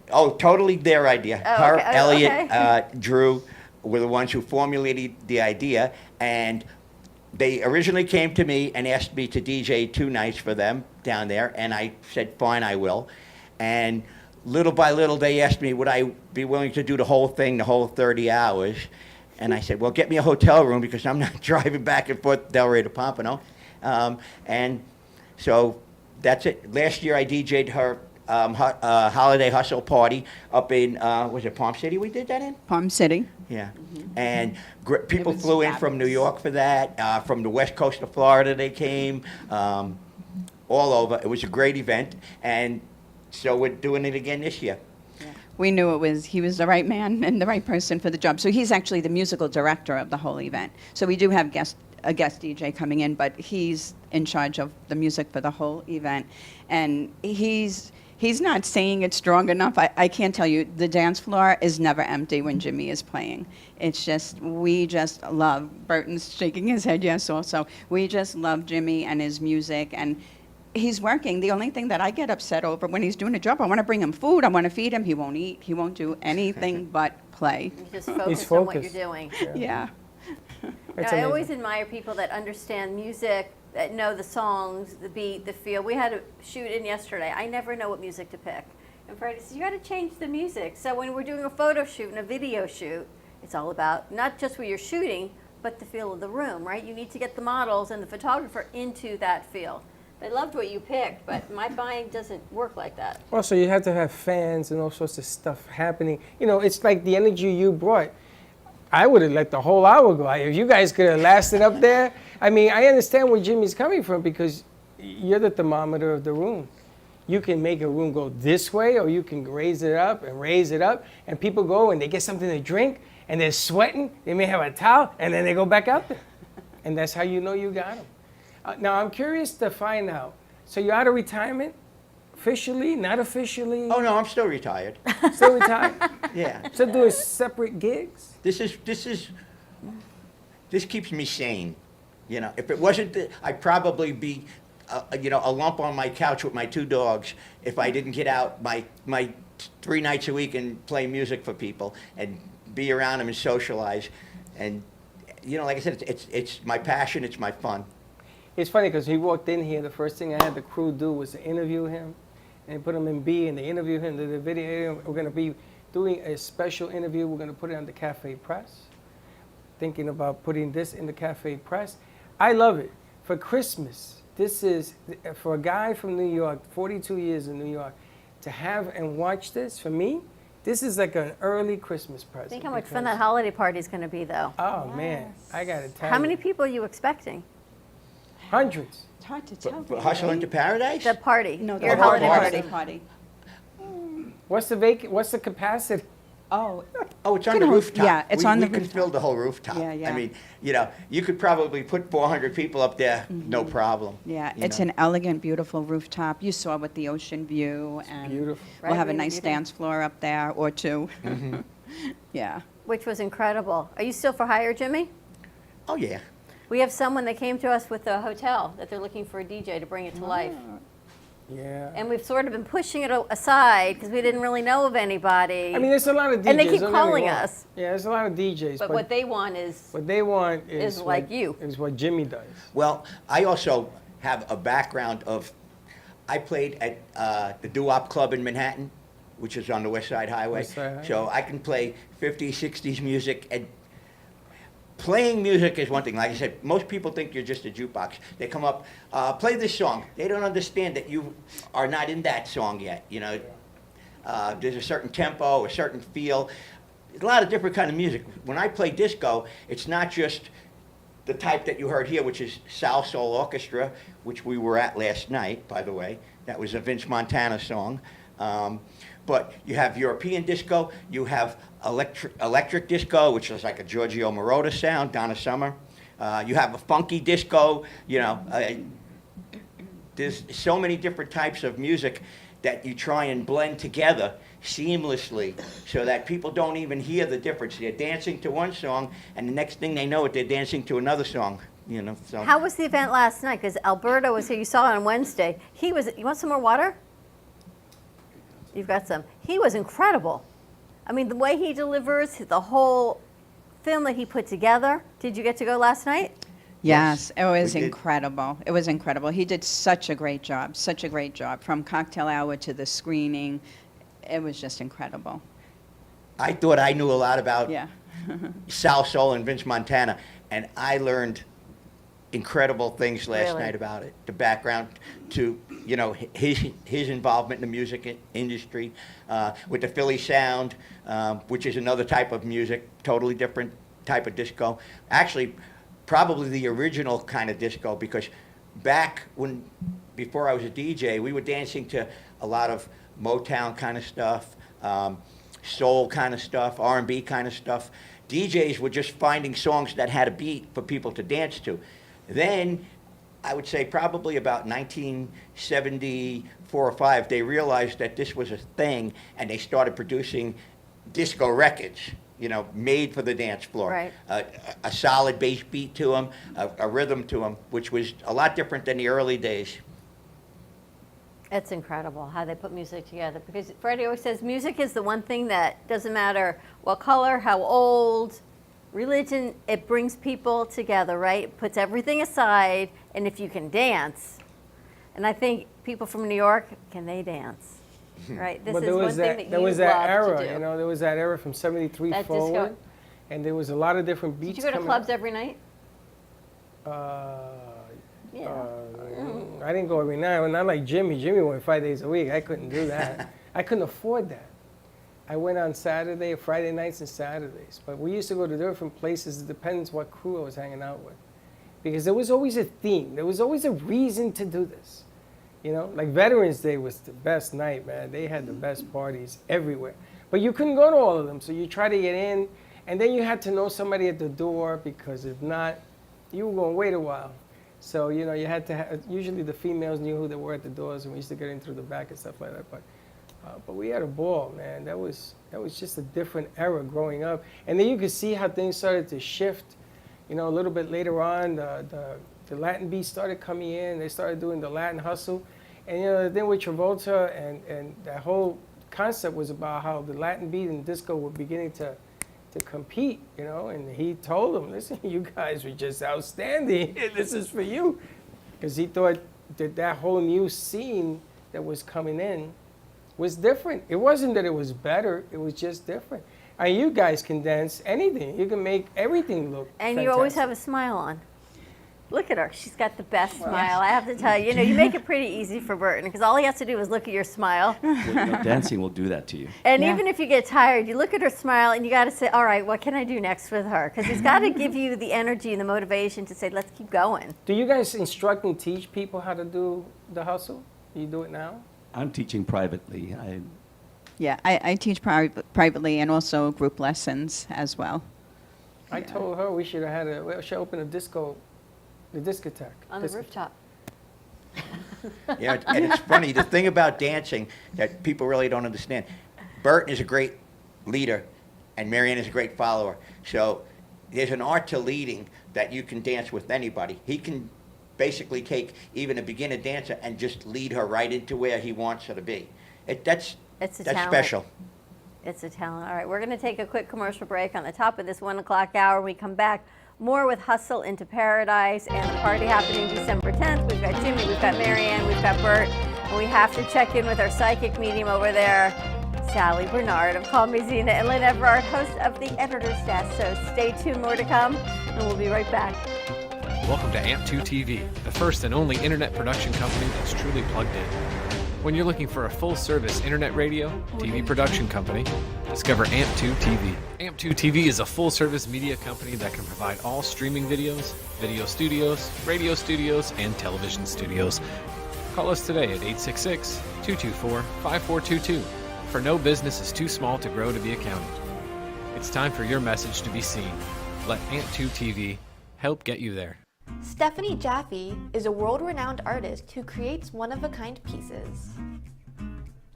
Oh, totally their idea. Oh, Her, okay. Elliot, Drew were the ones who formulated the idea, and they originally came to me and asked me to DJ 2 nights for them down there, and I said, fine, I will. And little by little, they asked me, would I be willing to do the whole thing, the whole 30 hours? And I said, well, get me a hotel room because I'm not driving back and forth Delray to Pompano. And so that's it. Last year, I DJ'd her holiday hustle party up in, was it Palm City we did that in? Palm City. Yeah. And people flew in from New York for that. From the west coast of Florida, they came. All over. It was a great event. And so we're doing it again this year. We knew he was the right man and the right person for the job. So he's actually the musical director of the whole event. So we do have a guest DJ coming in, but he's in charge of the music for the whole event. And he's not saying it strong enough. I can't tell you, the dance floor is never empty when Jimmy is playing. It's just, we just love, Burton's shaking his head yes also. We just love Jimmy and his music, and He's working. The only thing that I get upset over when he's doing a job, I want to bring him food, I want to feed him. He won't eat. He won't do anything but play. Just focus on what you're doing. Yeah. I always admire people that understand music, that know the songs, the beat, the feel. We had a shoot in yesterday. I never know what music to pick. And Freddie says, you got to change the music. So when we're doing a photo shoot and a video shoot, it's all about not just where you're shooting, but the feel of the room, right? You need to get the models and the photographer into that feel. I loved what you picked, but my buying doesn't work like that. Also, you have to have fans and all sorts of stuff happening. You know, it's like the energy you brought. I would have let the whole hour go. If you guys could have lasted up there. I mean, I understand where Jimmy's coming from because you're the thermometer of the room. You can make a room go this way, or you can raise it up, and people go and they get something to drink, and they're sweating. They may have a towel, and then they go back out there. And that's how you know you got them. Now, I'm curious to find out. So you're out of retirement? Officially? Not officially? Oh, no, I'm still retired. Still retired? Yeah. Still doing separate gigs? This keeps me sane. You know, if it wasn't, I'd probably be, a lump on my couch with my 2 dogs if I didn't get out my 3 nights a week and play music for people and be around them and socialize. And, like I said, it's my passion, it's my fun. It's funny because he walked in here, the first thing I had the crew do was to interview him and put him in B, and they interview him, did the video. We're going to be doing a special interview. We're going to put it on the Cafe Press. Thinking about putting this in the Cafe Press. I love it. For Christmas, this is, for a guy from New York, 42 years in New York, to have and watch this, for me, this is like an early Christmas present. Think how much fun that holiday party is going to be, though. Oh, man, I got to tell you. How many people are you expecting? Hundreds. It's hard to tell. For Hustle into Paradise? The party. No, Your the holiday party. What's the capacity? Oh, it's on the rooftop. Yeah, it's on the We can fill the whole rooftop. Yeah, yeah. I mean, you could probably put 400 people up there, no problem. Yeah, it's an elegant, beautiful rooftop. You saw with the ocean view, and beautiful. We'll have a Right, nice beautiful. dance floor up there or 2. Yeah. Which was incredible. Are you still for hire, Jimmy? Oh, yeah. We have someone that came to us with a hotel that they're looking for a DJ to bring it to life. Yeah. And we've sort of been pushing it aside because we didn't really know of anybody. I mean, there's a lot of DJs. And they keep don't get me calling wrong. us. Yeah, there's a lot of DJs. But what they want is is like you. Is what Jimmy does. Well, I also have a background of, I played at the Doo-Wop Club in Manhattan, which is on the West Side Highway. West Side Highway. So I can play 50s, 60s music. And playing music is one thing. Like I said, most people think you're just a jukebox. They come up, play this song. They don't understand that you are not in that song yet. There's a certain tempo, a certain feel. There's a lot of different kind of music. When I play disco, it's not just the type that you heard here, which is Sal Soul Orchestra, which we were at last night, by the way. That was a Vince Montana song. But you have European disco, you have electric disco, which is like a Giorgio Moroder sound, Donna Summer. You have a funky disco, there's so many different types of music that you try and blend together seamlessly so that people don't even hear the difference. They're dancing to one song, and the next thing they know it, they're dancing to another song. So. How was the event last night? Because Alberto was here. You saw it on Wednesday. You want some more water? You've got some. He was incredible. I mean, the way he delivers, the whole film that he put together. Did you get to go last night? Yes, it was we did. incredible. It was incredible. He did such a great job, from cocktail hour to the screening. It was just incredible. I thought I knew a lot about Yeah. Sal Soul and Vince Montana, and I learned incredible things last Really? night about it. The background to, his involvement in the music industry, with the Philly sound, which is another type of music, totally different type of disco. Actually, probably the original kind of disco, because before I was a DJ, we were dancing to a lot of Motown kind of stuff, soul kind of stuff, R&B kind of stuff. DJs were just finding songs that had a beat for people to dance to. Then, I would say probably about 1974 or 5, they realized that this was a thing, and they started producing disco records, made for the dance floor. Right. A solid bass beat to them, a rhythm to them, which was a lot different than the early days. It's incredible how they put music together, because Freddie always says music is the one thing that doesn't matter what color, how old, religion, it brings people together, right? It puts everything aside, and if you can dance, and I think people from New York, can they dance? Right? This But is one thing that there you was that love era, to do. you know, there was that era from 73 That forward. disco. And there was a lot of different beats Did you go to coming clubs out. every night? Yeah. I didn't go every night. Not like Jimmy. Jimmy went 5 days a week. I couldn't do that. I couldn't afford that. I went on Saturday, Friday nights and Saturdays. But we used to go to different places. It depends what crew I was hanging out with. Because there was always a theme. There was always a reason to do this. You know, like Veterans Day was the best night, man. They had the best parties everywhere. But you couldn't go to all of them, so you try to get in, and then you had to know somebody at the door, because if not, you were going to wait a while. So, you know, you had to have, usually the females knew who they were at the doors, and we used to get in through the back and stuff like that. But we had a ball, man. That was just a different era growing up. And then you could see how things started to shift. You know, a little bit later on, the Latin beats started coming in. They started doing the Latin hustle. And, you know, then with Travolta and that whole concept was about how the Latin beat and disco were beginning to compete, you know. And he told them, listen, you guys were just outstanding. This is for you. Because he thought that whole new scene that was coming in was different. It wasn't that it was better. It was just different. And you guys can dance anything. You can make everything look And fantastic. you always have a smile on. Look at her. She's got the best smile. I have to tell you, you know, you make it pretty easy for Burton, because all he has to do is look at your smile. Well, dancing will do that to you. And even if you get tired, you look at her smile and you got to say, all right, what can I do next with her? Because he's got to give you the energy and the motivation to say, let's keep going. Do you guys instruct and teach people how to do the hustle? You do it now? I'm teaching privately. Yeah, I teach privately and also group lessons as well. I told her we should have had we should open the discotheque. On the rooftop. Yeah, and it's funny, the thing about dancing that people really don't understand, Burton is a great leader and Marianne is a great follower. So there's an art to leading that you can dance with anybody. He can basically take even a beginner dancer and just lead her right into where he wants her to be. That's talent. special. It's a talent. All right, we're going to take a quick commercial break on the top of this 1 o'clock hour. When we come back, more with Hustle into Paradise and the party happening December 10th. We've got Jimmy, we've got Marianne, we've got Bert, and we have to check in with our psychic medium over there, Sally Bernard of Call Me Zena, and Lynn Everard, host of the Editor's Desk. So stay tuned, more to come, and we'll be right back. Welcome to AMP2 TV, the first and only internet production company that's truly plugged in. When you're looking for a full-service internet radio, TV production company, discover AMP2 TV. AMP2 TV is a full-service media company that can provide all streaming videos, video studios, radio studios, and television studios. Call us today at 866-224-5422, for no business is too small to grow to be accounted. It's time for your message to be seen. Let AMP2 TV help get you there. Stephanie Jaffe is a world-renowned artist who creates one-of-a-kind pieces.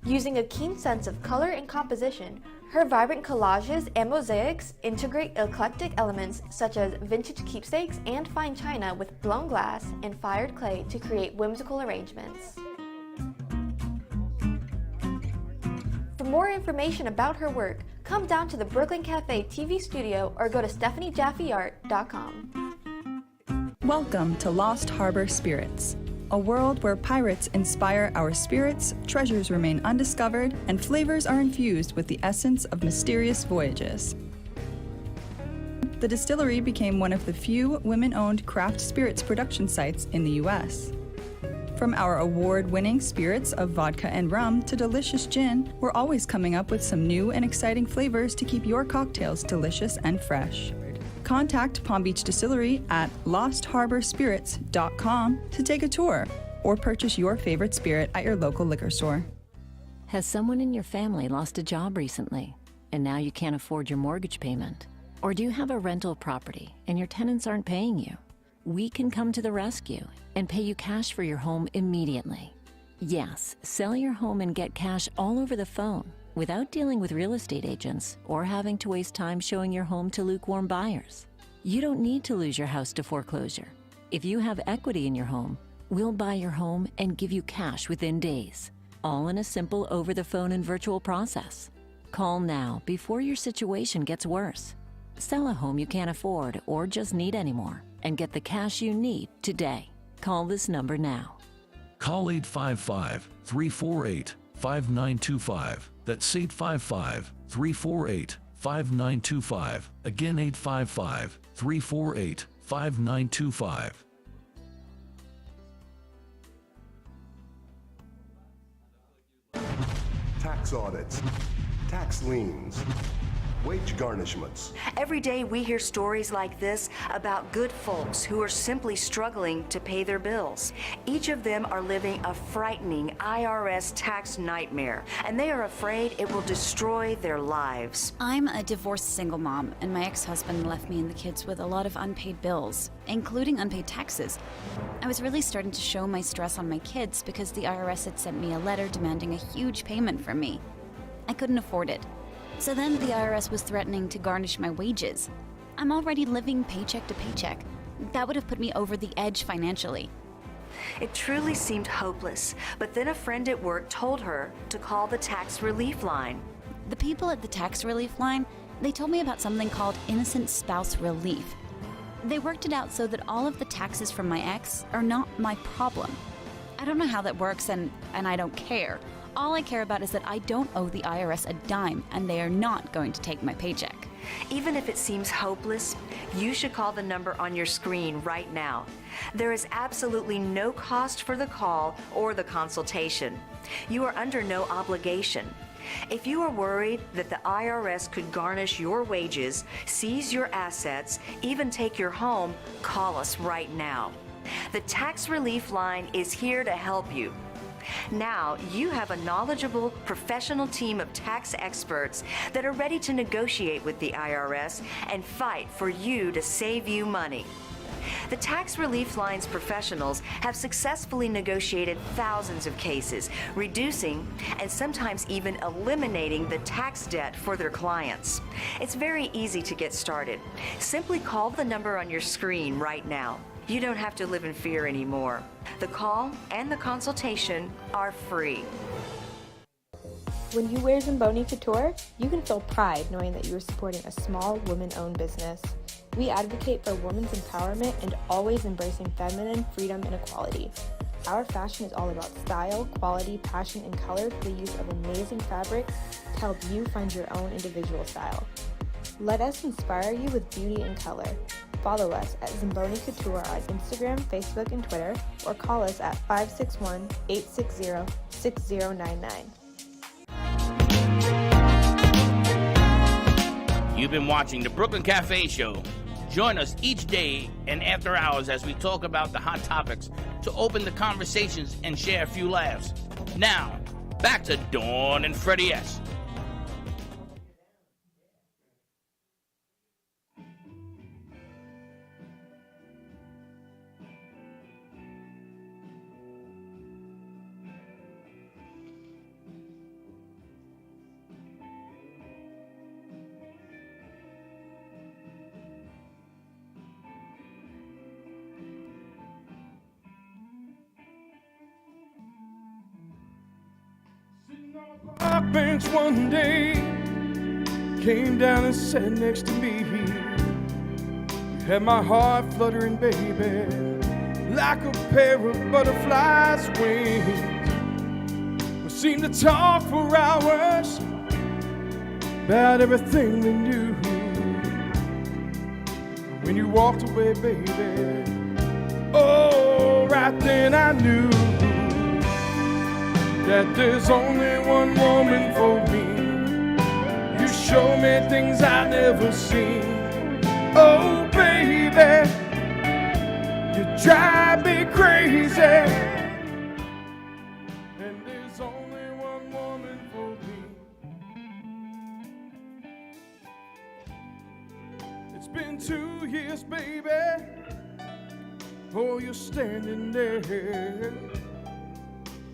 Using a keen sense of color and composition, her vibrant collages and mosaics integrate eclectic elements such as vintage keepsakes and fine china with blown glass and fired clay to create whimsical arrangements. For more information about her work, come down to the Brooklyn Cafe TV studio or go to StephanieJaffeArt.com. Welcome to Lost Harbor Spirits, a world where pirates inspire our spirits, treasures remain undiscovered, and flavors are infused with the essence of mysterious voyages. The distillery became one of the few women-owned craft spirits production sites in the U.S. From our award-winning spirits of vodka and rum to delicious gin, we're always coming up with some new and exciting flavors to keep your cocktails delicious and fresh. Contact Palm Beach Distillery at lostharborspirits.com to take a tour or purchase your favorite spirit at your local liquor store. Has someone in your family lost a job recently and now you can't afford your mortgage payment? Or do you have a rental property and your tenants aren't paying you? We can come to the rescue and pay you cash for your home immediately. Yes, sell your home and get cash all over the phone without dealing with real estate agents or having to waste time showing your home to lukewarm buyers. You don't need to lose your house to foreclosure. If you have equity in your home, We'll buy your home and give you cash within days, all in a simple over-the-phone and virtual process. Call now before your situation gets worse. Sell a home you can't afford or just need anymore and get the cash you need today. Call this number now. Call 855-348-5925. That's 855-348-5925. Again, 855-348-5925. Tax audits, tax liens, wage garnishments. Every day we hear stories like this about good folks who are simply struggling to pay their bills. Each of them are living a frightening IRS tax nightmare, and they are afraid it will destroy their lives. I'm a divorced single mom, and my ex-husband left me and the kids with a lot of unpaid bills, including unpaid taxes. I was really starting to show my stress on my kids because the IRS had sent me a letter demanding a huge payment from me. I couldn't afford it. So then the IRS was threatening to garnish my wages. I'm already living paycheck to paycheck. That would have put me over the edge financially. It truly seemed hopeless, but then a friend at work told her to call the tax relief line. The people at the tax relief line, they told me about something called innocent spouse relief. They worked it out so that all of the taxes from my ex are not my problem. I don't know how that works, and I don't care. All I care about is that I don't owe the IRS a dime, and they are not going to take my paycheck. Even if it seems hopeless, you should call the number on your screen right now. There is absolutely no cost for the call or the consultation. You are under no obligation. If you are worried that the IRS could garnish your wages, seize your assets, even take your home, call us right now. The Tax Relief Line is here to help you. Now, you have a knowledgeable, professional team of tax experts that are ready to negotiate with the IRS and fight for you to save you money. The Tax Relief Line's professionals have successfully negotiated thousands of cases, reducing and sometimes even eliminating the tax debt for their clients. It's very easy to get started. Simply call the number on your screen right now. You don't have to live in fear anymore. The call and the consultation are free. When you wear Zamboni Couture, you can feel pride knowing that you are supporting a small woman-owned business. We advocate for women's empowerment and always embracing feminine freedom and equality. Our fashion is all about style, quality, passion, and color through the use of amazing fabrics to help you find your own individual style. Let us inspire you with beauty and color. Follow us at Zamboni Couture on Instagram, Facebook, and Twitter, or call us at 561-860-6099. You've been watching the Brooklyn Cafe Show. Join us each day and after hours as we talk about the hot topics to open the conversations and share a few laughs. Now, back to Dawn and Freddie S. Park bench one day, came down and sat next to me. You had my heart fluttering, baby, like a pair of butterflies' wings. We seemed to talk for hours about everything we knew. When you walked away, baby, oh, right then I knew that there's only one woman for me. You show me things I've never seen. Oh, baby, you drive me crazy. And there's only one woman for me. It's been 2 years, baby. Oh, you're standing there.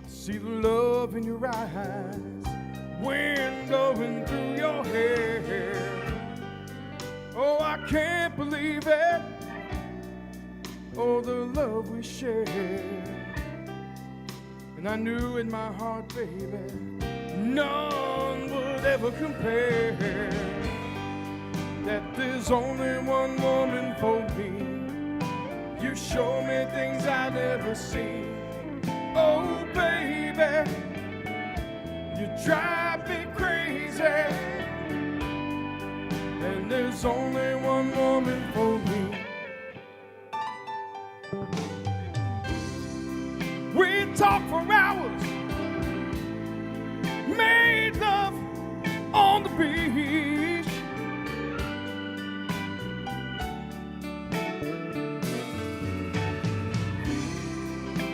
See the love in your eyes, wind blowing through your hair. Oh, I can't believe it. oh, the love we shared. And I knew in my heart, baby, none would ever compare. That there's only one woman for me. You show me things I never seen. Oh, baby, you drive me crazy. And there's only one woman for me. We talked for hours, made love on the beach.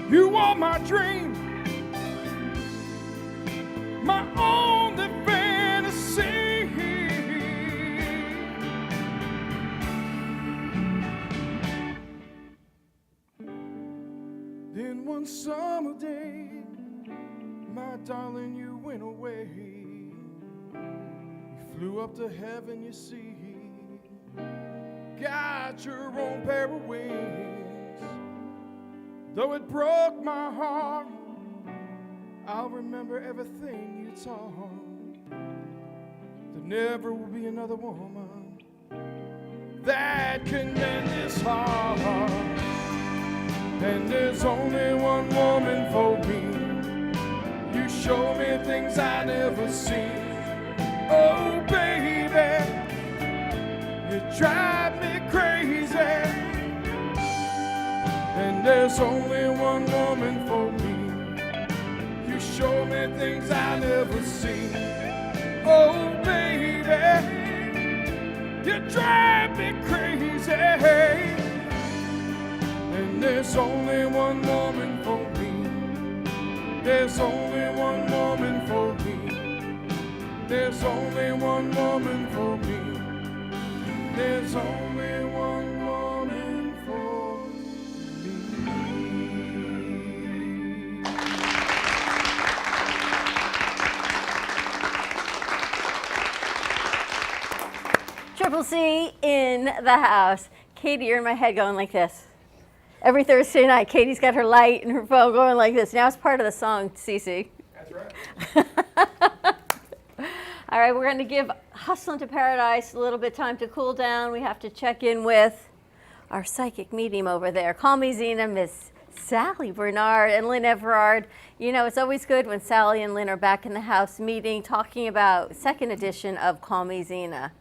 You are my dream, my only fantasy. Then one summer day, my darling, you went away. You flew up to heaven, you see. Got your own pair of wings. Though it broke my heart, I'll remember everything you taught. There never will be another woman that can mend this heart. And there's only one woman for me. You show me things I never seen. Oh, baby, you drive me crazy. And there's only one woman for me. You show me things I never seen. Oh, baby, you drive me crazy. And there's only one woman for me. There's only one woman for me. There's only one woman for me. There's only one woman for me. Triple C in the house. Katie, you're in my head going like this. Every Thursday night, Katie's got her light and her phone going like this. Now it's part of the song, Cece. That's right. All right, we're going to give Hustle into Paradise a little bit of time to cool down. We have to check in with our psychic medium over there. Call me Zena, Miss Sally Bernard and Lynn Everard. You know, it's always good when Sally and Lynn are back in the house meeting, talking about second edition of Call Me Zena.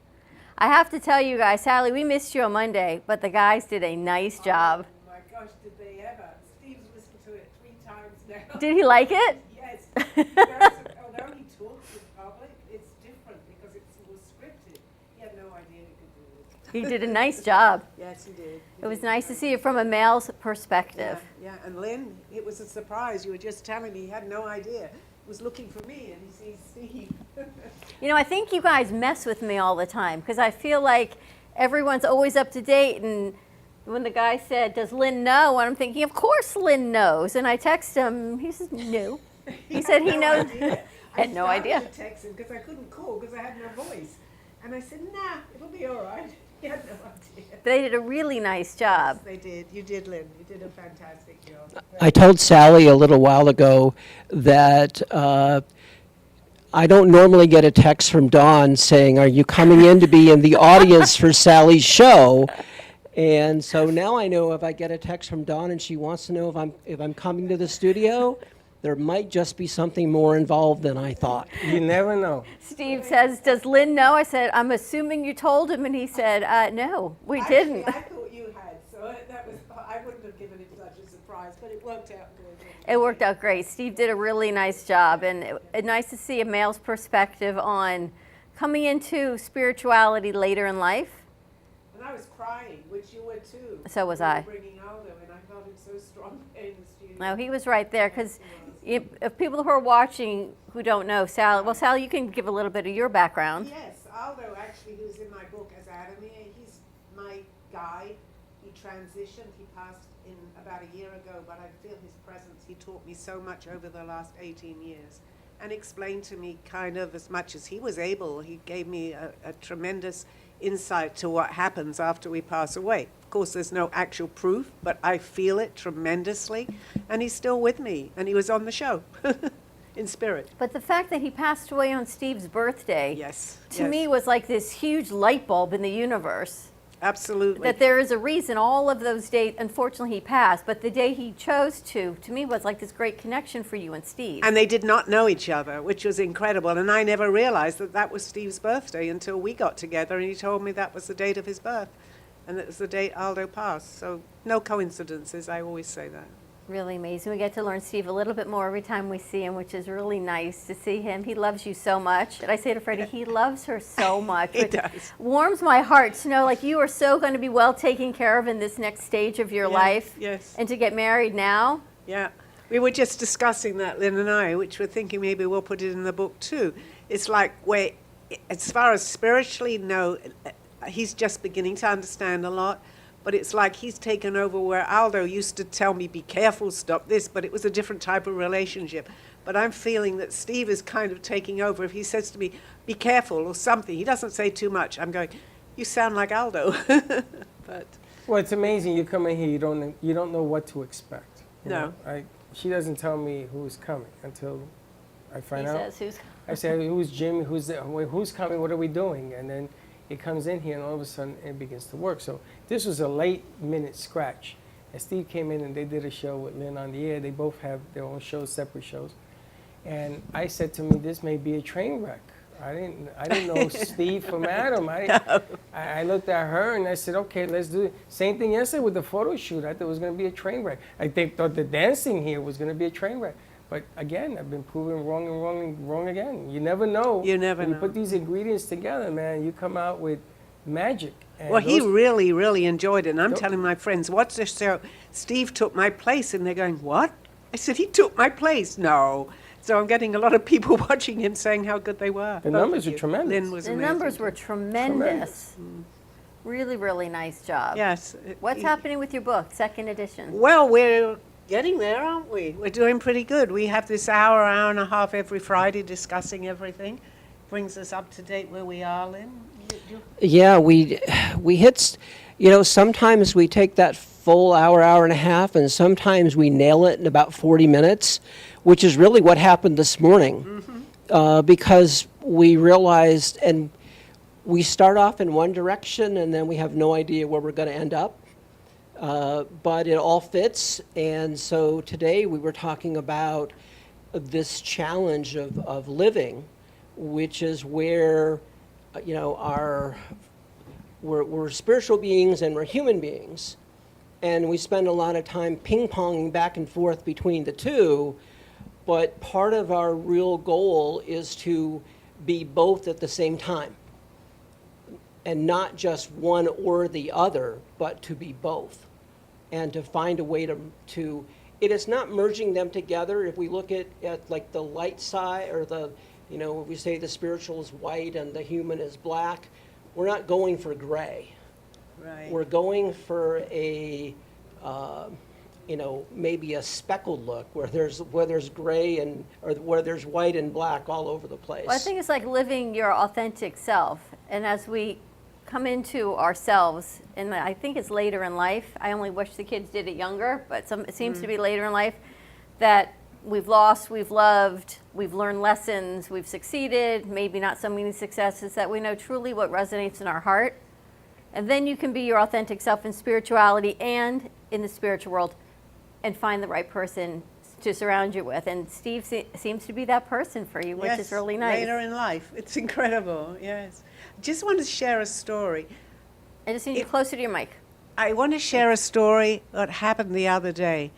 I have to tell you guys, Sally, we missed you on Monday, but the guys did a nice job. Oh my gosh, did they ever? Steve's listened to it 3 times now. Did he like it? Yes. Although he talks in public, it's different because it was scripted. He had no idea he could do it. He did a nice job. Yes, he did. It was nice to see it from a male's perspective. Yeah, and Lynn, it was a surprise. You were just telling me he had no idea. He was looking for me and he sees Steve. You know, I think you guys mess with me all the time because I feel like everyone's always up to date. And when the guy said, "Does Lynn know?" and I'm thinking, of course Lynn knows. And I text him. He says, "No." He said he knows. I had no idea. I started to text him because I couldn't call because I had no voice. And I said, "Nah, it'll be all right." He had no idea. They did a really nice job. Yes, they did. You did, Lynn. You did a fantastic job. I told Sally a little while ago that I don't normally get a text from Dawn saying, "Are you coming in to be in the audience for Sally's show?" And so now I know if I get a text from Dawn and she wants to know if I'm coming to the studio, there might just be something more involved than I thought. You never know. Steve says, "Does Lynn know?" I said, "I'm assuming you told him." And he said, "No, we didn't." I thought you had, so that was, I wouldn't have given it such a surprise, but it worked out good. It worked out great. Steve did a really nice job, and nice to see a male's perspective on coming into spirituality later in life. And I was crying, which you were too. So was You were I. bringing Aldo, and I felt him so strong in the studio. No, he was right there because if people who are watching who don't know Sally, well, Sally, you can give a little bit of your background. Yes, Aldo actually, who's in my book as Adamir, he's my guide. He transitioned, he passed in about a year ago, but I feel his presence. He taught me so much over the last 18 years and explained to me kind of as much as he was able. He gave me a tremendous insight to what happens after we pass away. Of course, there's no actual proof, but I feel it tremendously. And he's still with me, and he was on the show in spirit. But the fact that he passed away on Steve's birthday, yes, to me was like this huge light bulb in the universe. Absolutely. That there is a reason all of those dates, unfortunately he passed, but the day he chose to me was like this great connection for you and Steve. And they did not know each other, which was incredible. And I never realized that that was Steve's birthday until we got together and he told me that was the date of his birth. And it was the date Aldo passed. So no coincidences, I always say that. Really amazing. We get to learn Steve a little bit more every time we see him, which is really nice to see him. He loves you so much. And I say to Freddie, he loves her so much. He does. Warms my heart to know like you are so going to be well taken care of in this next stage of your life. Yes. And to get married now. Yeah. We were just discussing that, Lynn and I, which we're thinking maybe we'll put it in the book too. It's like where, as far as spiritually, no, he's just beginning to understand a lot. But it's like he's taken over where Aldo used to tell me, be careful, stop this, but it was a different type of relationship. But I'm feeling that Steve is kind of taking over. If he says to me, be careful or something, he doesn't say too much. I'm going, you sound like Aldo. But well, it's amazing. You come in here, you don't know what to expect. You No. know? She doesn't tell me who's coming until I find He out. says who's I say, who's Jimmy? Who's coming? What are we doing? And then it comes in here, and all of a sudden it begins to work. So this was a late-minute scratch. And Steve came in, and they did a show with Lynn on the air. They both have their own shows, separate shows. And I said to me, this may be a train wreck. I didn't know Steve from Adam. I looked at her, and I said, okay, let's do it. Same thing yesterday with the photo shoot. I thought it was going to be a train wreck. I thought the dancing here was going to be a train wreck. But again, I've been proven wrong and wrong and wrong again. You never know. You never when know. you put these ingredients together, man, you come out with magic. And well, he those- really, really enjoyed it. And I'm telling my friends, what's this show? Steve took my place. And they're going, what? I said, he took my place. No. So I'm getting a lot of people watching him saying how good they were. The numbers are tremendous. Lynn was The amazing. numbers were tremendous. Really, really nice job. Yes. What's happening with your book, second edition? Well, we're getting there, aren't we? We're doing pretty good. We have this hour and a half every Friday discussing everything. Brings us up to date where we are, Lynn. Yeah, we hit, sometimes we take that full hour and a half, and sometimes we nail it in about 40 minutes, which is really what happened this morning. Because we realized, and we start off in one direction, and then we have no idea where we're going to end up. But it all fits, and so today we were talking about this challenge of living, which is where, we're spiritual beings and we're human beings, and we spend a lot of time ping-ponging back and forth between the two, but part of our real goal is to be both at the same time, and not just one or the other, but to be both, and to find a way to it is not merging them together. If we look at like the light side, or we say the spiritual is white and the human is black, we're not going for gray. Right. We're going for a, maybe a speckled look where there's gray or where there's white and black all over the place. Well, I think it's like living your authentic self. And as we come into ourselves, and I think it's later in life, I only wish the kids did it younger, but it seems to be later in life, that we've lost, we've loved, we've learned lessons, we've succeeded, maybe not so many successes, that we know truly what resonates in our heart. And then you can be your authentic self in spirituality and in the spiritual world and find the right person to surround you with. And Steve seems to be that person for you, which is really nice. Later in life. It's incredible, yes. Just want to share a story. I just need you closer to your mic. I want to share a story that happened the other day.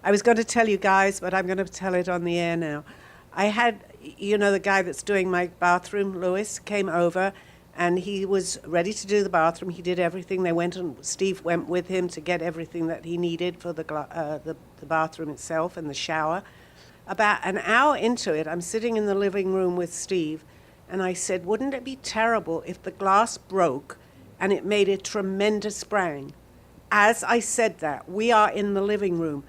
I was going to tell you guys, but I'm going to tell it on the air now. I had, the guy that's doing my bathroom, Lewis, came over, and he was ready to do the bathroom. He did everything. Steve went with him to get everything that he needed for the bathroom itself and the shower. About an hour into it, I'm sitting in the living room with Steve, and I said, wouldn't it be terrible if the glass broke and it made a tremendous bang? As I said that, we are in the living room.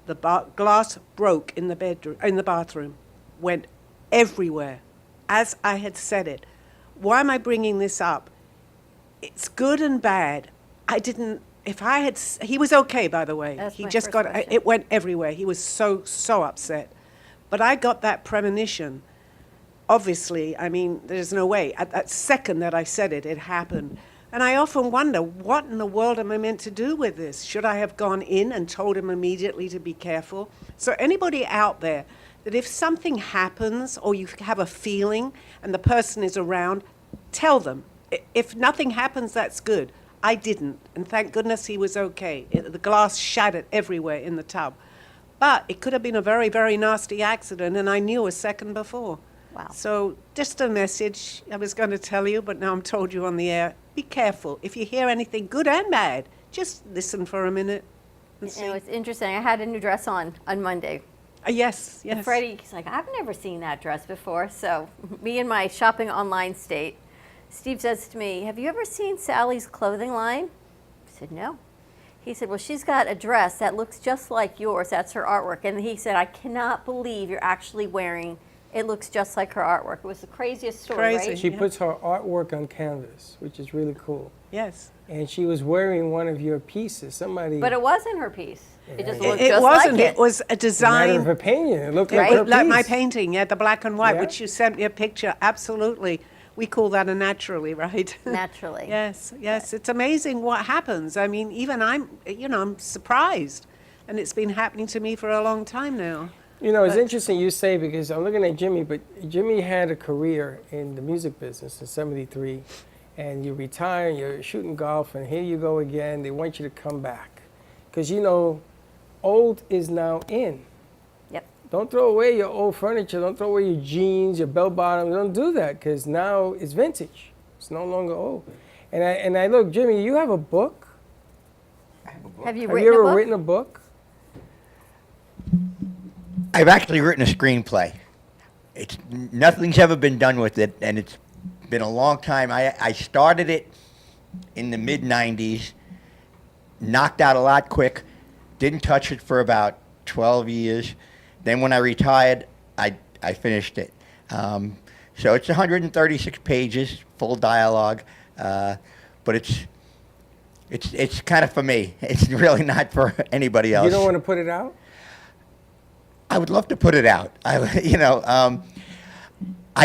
The glass broke in the bathroom, went everywhere, as I had said it. Why am I bringing this up? It's good and bad. I didn't if I had, he was okay, by the way. That's He my just first got, question. it went everywhere. He was so upset. But I got that premonition. Obviously, I mean, there's no way. At that second that I said it, it happened. And I often wonder, what in the world am I meant to do with this? Should I have gone in and told him immediately to be careful? So anybody out there, that if something happens or you have a feeling and the person is around, tell them. If nothing happens, that's good. I didn't, and thank goodness he was okay. The glass shattered everywhere in the tub. But it could have been a very, very nasty accident, and I knew a second before. Wow. So just a message I was going to tell you, but now I'm told you on the air. Be careful. If you hear anything good and bad, just listen for a minute and see. You know, it's interesting. I had a new dress on Monday. Yes, And yes. Freddie's like, I've never seen that dress before. So me and my shopping online state, Steve says to me, have you ever seen Sally's clothing line? I said, no. He said, well, she's got a dress that looks just like yours. That's her artwork. And he said, I cannot believe you're actually wearing, it looks just like her artwork. It was the craziest story, right? She puts her artwork on canvas, which is really cool. Yes. And she was wearing one of your pieces. Somebody. But it wasn't her piece. It just It- looked It just wasn't. like it. It was a design. Matter of opinion. It looked It like looked her like my piece. painting, yeah, the black and white, Yeah. which you sent me a picture. Absolutely. We call that a naturally, right? Naturally. Yes, yes. It's amazing what happens. I mean, even I'm surprised. And it's been happening to me for a long time now. You know, it's But- interesting you say, because I'm looking at Jimmy, but Jimmy had a career in the music business in '73, and you retire, you're shooting golf, and here you go again. They want you to come back. Because, you know, old is now in. Yep. Don't throw away your old furniture. Don't throw away your jeans, your bell bottoms. Don't do that, because now it's vintage. It's no longer old. And I look, Jimmy, you have a book? Have you Have written you a ever book? written a book? I've actually written a screenplay. Nothing's ever been done with it, and it's been a long time. I started it in the mid-'90s, knocked out a lot quick, didn't touch it for about 12 years. Then when I retired, I finished it. So it's 136 pages, full dialogue, but it's kind of for me. It's really not for anybody else. You don't want to put it out? I would love to put it out. I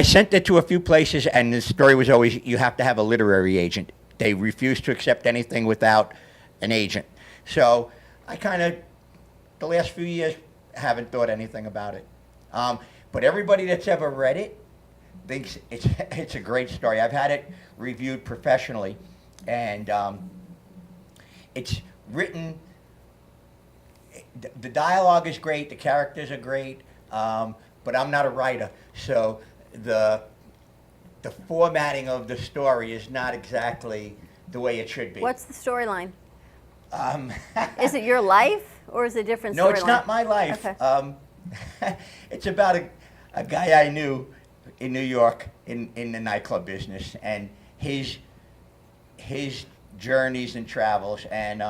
sent it to a few places, and the story was always, you have to have a literary agent. They refuse to accept anything without an agent. So I kind of, the last few years, haven't thought anything about it. But everybody that's ever read it thinks it's a great story. I've had it reviewed professionally, and it's written. The dialogue is great, the characters are great, but I'm not a writer, so the formatting of the story is not exactly the way it should be. What's the storyline? Is it your life, or is it a different storyline? No, it's not my life. Okay. It's about a guy I knew in New York in the nightclub business, and his journeys and travels, and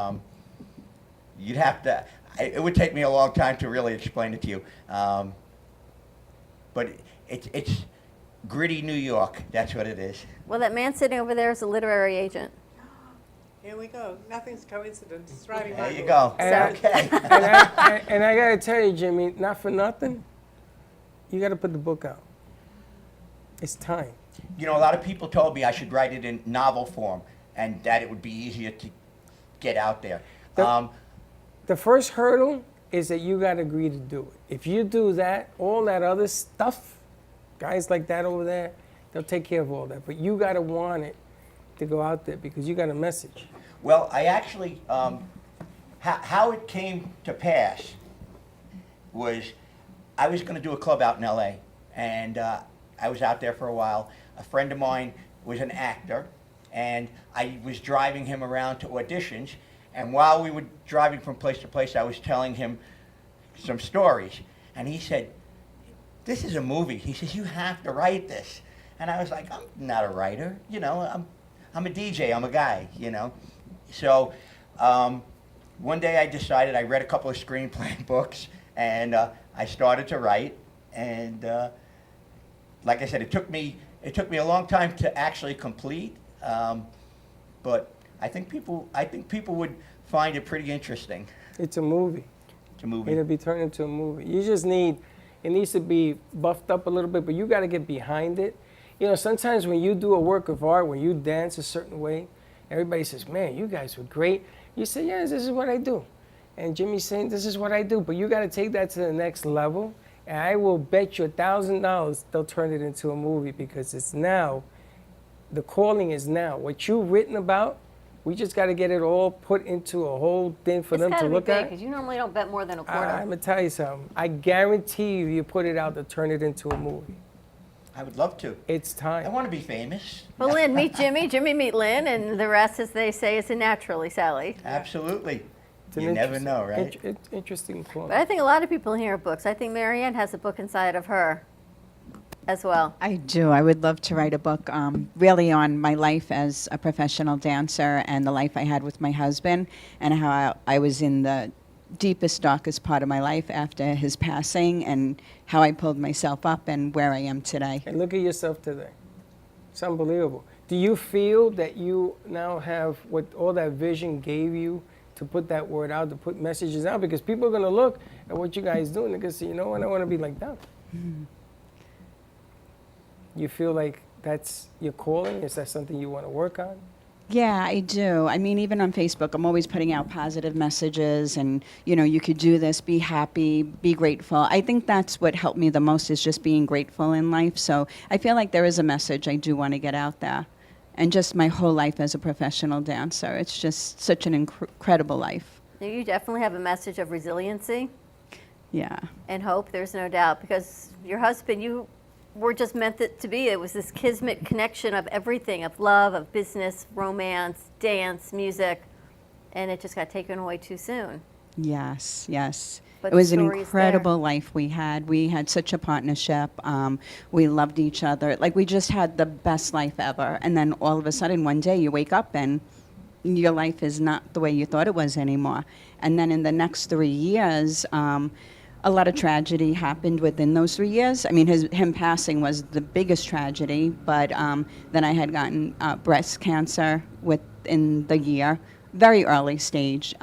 you'd have to. It would take me a long time to really explain it to you, but it's gritty New York. That's what it is. Well, that man sitting over there is a literary agent. Here we go. Nothing's coincidence. It's writing There my you book. go. And Okay. and I got to tell you, Jimmy, not for nothing, you got to put the book out. It's time. You know, a lot of people told me I should write it in novel form, and that it would be easier to get out there. The first hurdle is that you got to agree to do it. If you do that, all that other stuff, guys like that over there, they'll take care of all that. But you got to want it to go out there because you got a message. Well, I actually, how it came to pass was I was going to do a club out in L.A., and I was out there for a while. A friend of mine was an actor, and I was driving him around to auditions, and while we were driving from place to place, I was telling him some stories, and he said, "This is a movie." He says, "You have to write this." And I was like, "I'm not a writer, you know, I'm a DJ, I'm a guy, you know." So one day I decided, I read a couple of screenplay books, and I started to write, and like I said, it took me a long time to actually complete, but I think people would find it pretty interesting. It's a movie. It's a movie. It'll be turned into a movie. You just need, it needs to be buffed up a little bit, but you got to get behind it. You know, sometimes when you do a work of art, when you dance a certain way, everybody says, man, you guys were great. You say, yes, this is what I do. And Jimmy's saying, this is what I do. But you got to take that to the next level. And I will bet you $1,000 they'll turn it into a movie, because it's now, the calling is now. What you've written about, we just got to get it all put into a whole thing for them to look at. Because you normally don't bet more than a quarter. I'm going to tell you something. I guarantee you put it out to turn it into a movie. I would love to. It's time. I want to be famous. Well, Lynn, meet Jimmy. Jimmy, meet Lynn. And the rest, as they say, is a naturally, Sally. Absolutely. It's an You never know, right? Interesting point. But I think a lot of people here have books. I think Marianne has a book inside of her as well. I do. I would love to write a book really on my life as a professional dancer and the life I had with my husband, and how I was in the deepest, darkest part of my life after his passing, and how I pulled myself up and where I am today. And look at yourself today. It's unbelievable. Do you feel that you now have what all that vision gave you to put that word out, to put messages out? Because people are going to look at what you guys do and they're going to say, you know what, I want to be like that. Mm-hmm. You feel like that's your calling? Is that something you want to work on? Yeah, I do. I mean, even on Facebook, I'm always putting out positive messages and, you know, you could do this, be happy, be grateful. I think that's what helped me the most, is just being grateful in life. So I feel like there is a message I do want to get out there. And just my whole life as a professional dancer, it's just such an incredible life. You definitely have a message of resiliency. Yeah. And hope, there's no doubt. Because your husband, you were just meant it to be. It was this kismet connection of everything, of love, of business, romance, dance, music, and it just got taken away too soon. Yes, yes. But it was the an story's incredible life we had. We had such a partnership. We loved each other. Like, we just had the best life ever. And then all of a sudden, one day you wake up and your life is not the way you thought it was anymore. And then in the next 3 years, a lot of tragedy happened within those 3 years. I mean, him passing was the biggest tragedy, but then I had gotten breast cancer within the year, very early stage.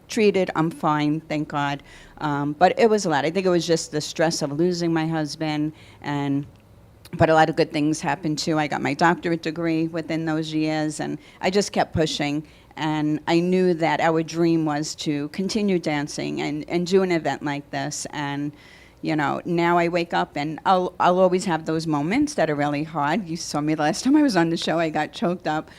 Treated, I'm fine, thank God. But it was a lot. I think it was just the stress of losing my husband, but a lot of good things happened too. I got my doctorate degree within those years, and I just kept pushing. And I knew that our dream was to continue dancing and do an event like this. And, you know, now I wake up and I'll always have those moments that are really hard. You saw me the last time I was on the show, I got choked up.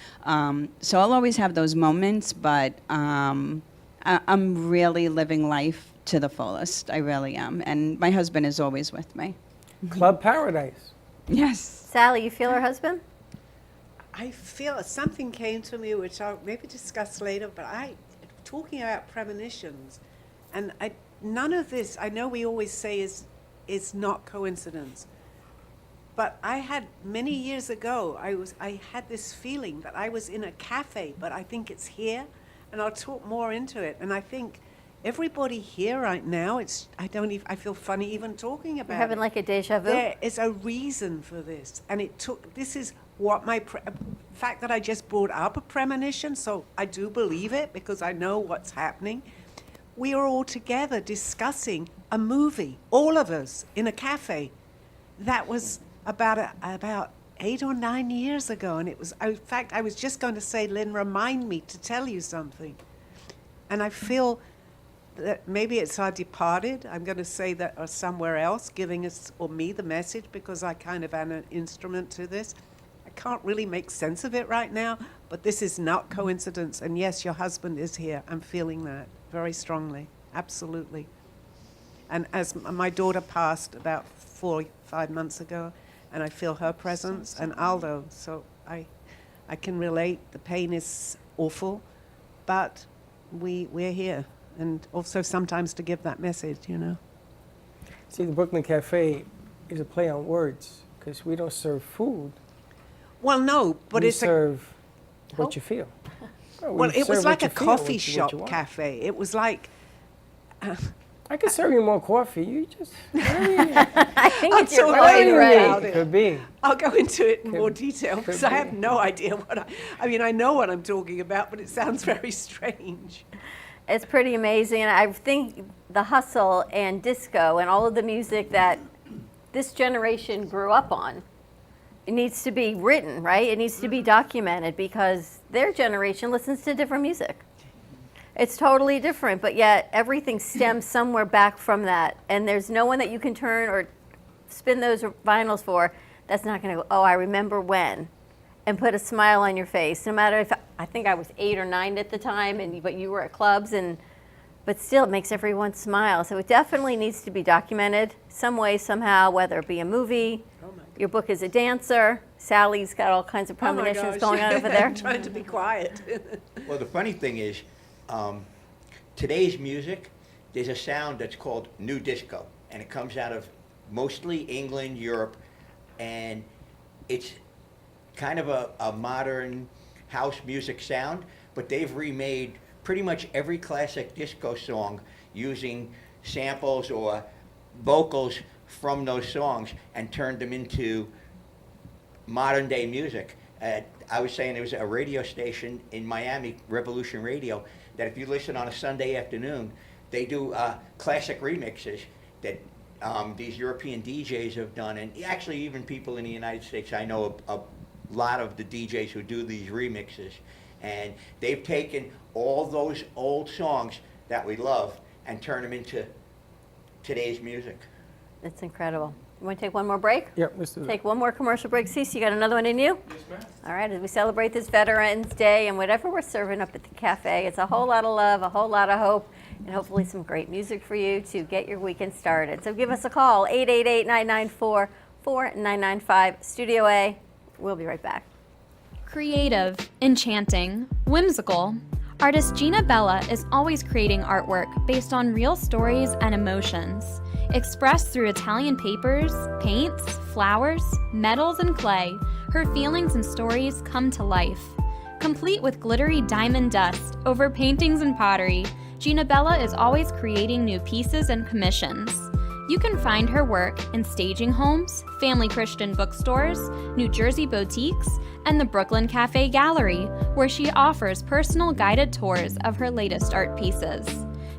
So I'll always have those moments, but I'm really living life to the fullest. I really am. And my husband is always with me. Club Paradise. Yes. Sally, you feel her husband? I feel something came to me, which I'll maybe discuss later, but talking about premonitions, and none of this, I know we always say is not coincidence, but I had, many years ago, I had this feeling that I was in a cafe, but I think it's here, and I'll talk more into it, and I think everybody here right now, I feel funny even talking about it. You're having like a deja vu? There is a reason for this, and this is what fact that I just brought up a premonition, so I do believe it because I know what's happening. We are all together discussing a movie, all of us, in a cafe. That was about 8 or 9 years ago, and it was, in fact, I was just going to say, Lynn, remind me to tell you something. And I feel that maybe it's our departed, I'm going to say that, or somewhere else, giving us, or me, the message, because I kind of am an instrument to this. I can't really make sense of it right now, but this is not coincidence. And yes, your husband is here. I'm feeling that very strongly, absolutely. And as my daughter passed about 4 or 5 months ago, and I feel her presence, and Aldo, so I can relate. The pain is awful, but we're here. And also sometimes to give that message, you know. See, the Brooklyn Cafe is a play on words, because we don't serve food. Well, no, but we it's serve what you feel. Well, it was like a coffee shop cafe. It was like, I could serve you more coffee. You just. I think I'll it's your talk brain, later right? about it. Could be. I'll go into it in Could- more detail because could I have be. no idea what I mean, I know what I'm talking about, but it sounds very strange. It's pretty amazing, and I think the hustle and disco and all of the music that this generation grew up on, it needs to be written, right? It needs to be documented because their generation listens to different music. It's totally different, but yet everything stems somewhere back from that, and there's no one that you can turn or spin those vinyls for that's not going to go, oh, I remember when, and put a smile on your face. No matter if I think I was 8 or 9 at the time, but you were at clubs, but still it makes everyone smile. So it definitely needs to be documented some way, somehow, whether it be a movie. Your book is a dancer. Sally's got all kinds of premonitions going on over there. I'm trying to be quiet. Well, the funny thing is, today's music, there's a sound that's called new disco, and it comes out of mostly England, Europe, and it's kind of a modern house music sound, but they've remade pretty much every classic disco song using samples or vocals from those songs and turned them into modern day music. I was saying there was a radio station in Miami, Revolution Radio, that if you listen on a Sunday afternoon, they do classic remixes that these European DJs have done, and actually even people in the United States. I know a lot of the DJs who do these remixes, and they've taken all those old songs that we love and turned them into today's music. It's incredible. You want to take one more break? Yep, let's do that. Take one more commercial break. Cece, you got another one in you? Yes, ma'am. All right, as we celebrate this Veterans Day and whatever we're serving up at the cafe, it's a whole lot of love, a whole lot of hope, and hopefully some great music for you to get your weekend started. So give us a call, 888-994-4995, Studio A. We'll be right back. Creative, enchanting, whimsical. Artist Gina Bella is always creating artwork based on real stories and emotions. Expressed through Italian papers, paints, flowers, metals, and clay, her feelings and stories come to life. Complete with glittery diamond dust over paintings and pottery, Gina Bella is always creating new pieces and commissions. You can find her work in staging homes, family Christian bookstores, New Jersey boutiques, and the Brooklyn Cafe Gallery, where she offers personal guided tours of her latest art pieces.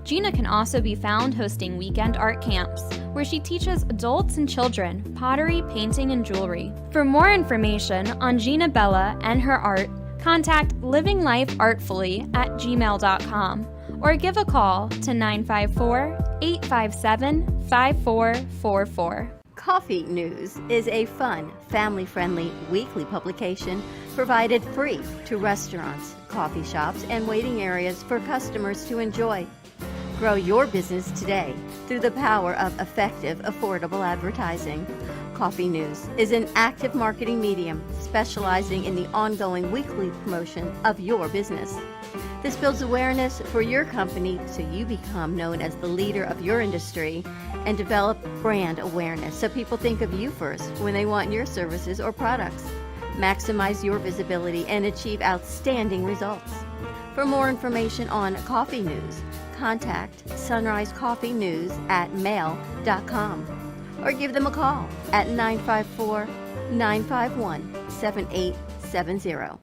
Gina can also be found hosting weekend art camps, where she teaches adults and children pottery, painting, and jewelry. For more information on Gina Bella and her art, contact livinglifeartfully@gmail.com or give a call to 954-857-5444. Coffee News is a fun, family-friendly weekly publication provided free to restaurants, coffee shops, and waiting areas for customers to enjoy. Grow your business today through the power of effective, affordable advertising. Coffee News is an active marketing medium specializing in the ongoing weekly promotion of your business. This builds awareness for your company so you become known as the leader of your industry and develop brand awareness so people think of you first when they want your services or products. Maximize your visibility and achieve outstanding results. For more information on Coffee News, contact Sunrise Coffee News at mail.com or give them a call at 954-951-7870.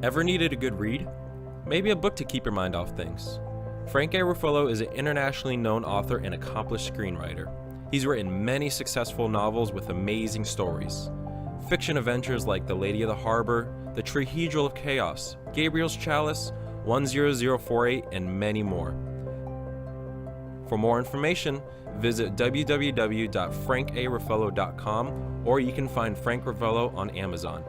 Ever needed a good read? Maybe a book to keep your mind off things. Frank A. Ruffalo is an internationally known author and accomplished screenwriter. He's written many successful novels with amazing stories. Fiction adventures like The Lady of the Harbor, The Trihedral of Chaos, Gabriel's Chalice, 10048, and many more. For more information, visit www.frankaruffalo.com or you can find Frank Ruffalo on Amazon.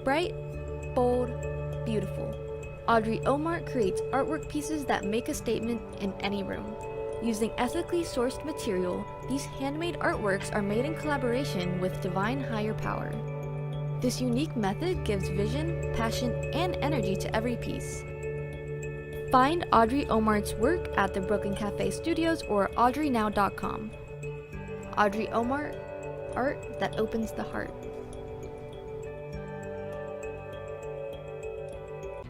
Bright, bold, beautiful. Audrey Omar creates artwork pieces that make a statement in any room. Using ethically sourced material, these handmade artworks are made in collaboration with divine higher power. This unique method gives vision, passion, and energy to every piece. Find Audrey Omar's work at the Brooklyn Cafe Studios or audreynow.com. Audrey Omar, art that opens the heart.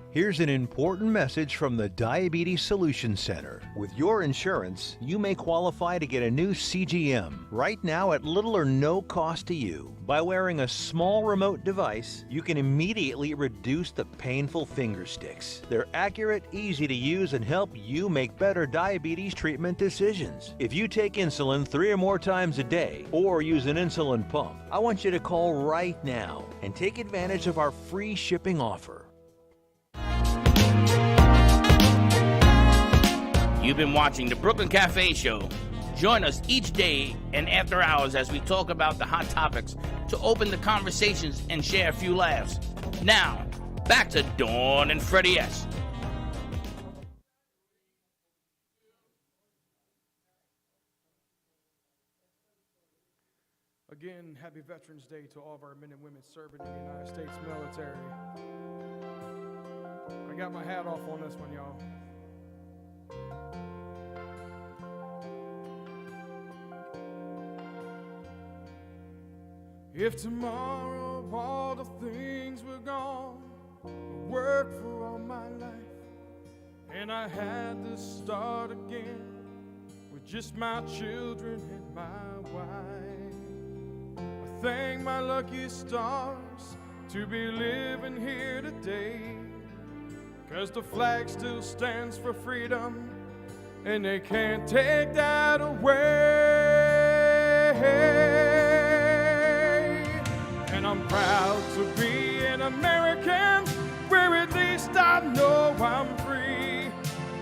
Here's an important message from the Diabetes Solutions Center. With your insurance, you may qualify to get a new CGM right now at little or no cost to you. By wearing a small remote device, you can immediately reduce the painful finger sticks. They're accurate, easy to use, and help you make better diabetes treatment decisions. If you take insulin 3 or more times a day or use an insulin pump, I want you to call right now and take advantage of our free shipping offer. You've been watching the Brooklyn Cafe Show. Join us each day and after hours as we talk about the hot topics to open the conversations and share a few laughs. Now, back to Dawn and Freddie S. Again, happy Veterans Day to all of our men and women serving in the United States military. I got my hat off on this one, y'all. If tomorrow all the things were gone, I worked for all my life, and I had to start again with just my children and my wife. I thank my lucky stars to be living here today, 'cause the flag still stands for freedom, and they can't take that away. And I'm proud to be an American, where at least I know I'm free.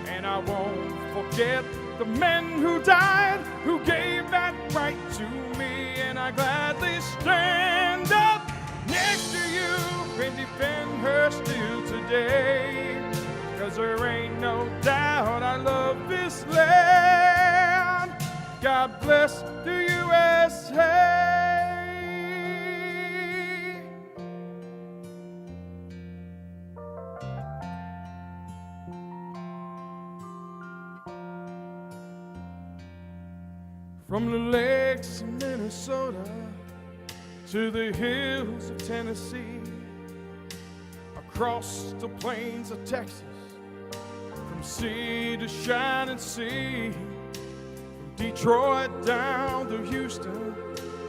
And I won't forget the men who died, who gave that right to me. And I gladly stand up next to you and defend her still today. 'Cause there ain't no doubt I love this land. God bless the USA. From the lakes of Minnesota to the hills of Tennessee, across the plains of Texas, from sea to shining sea, from Detroit down to Houston,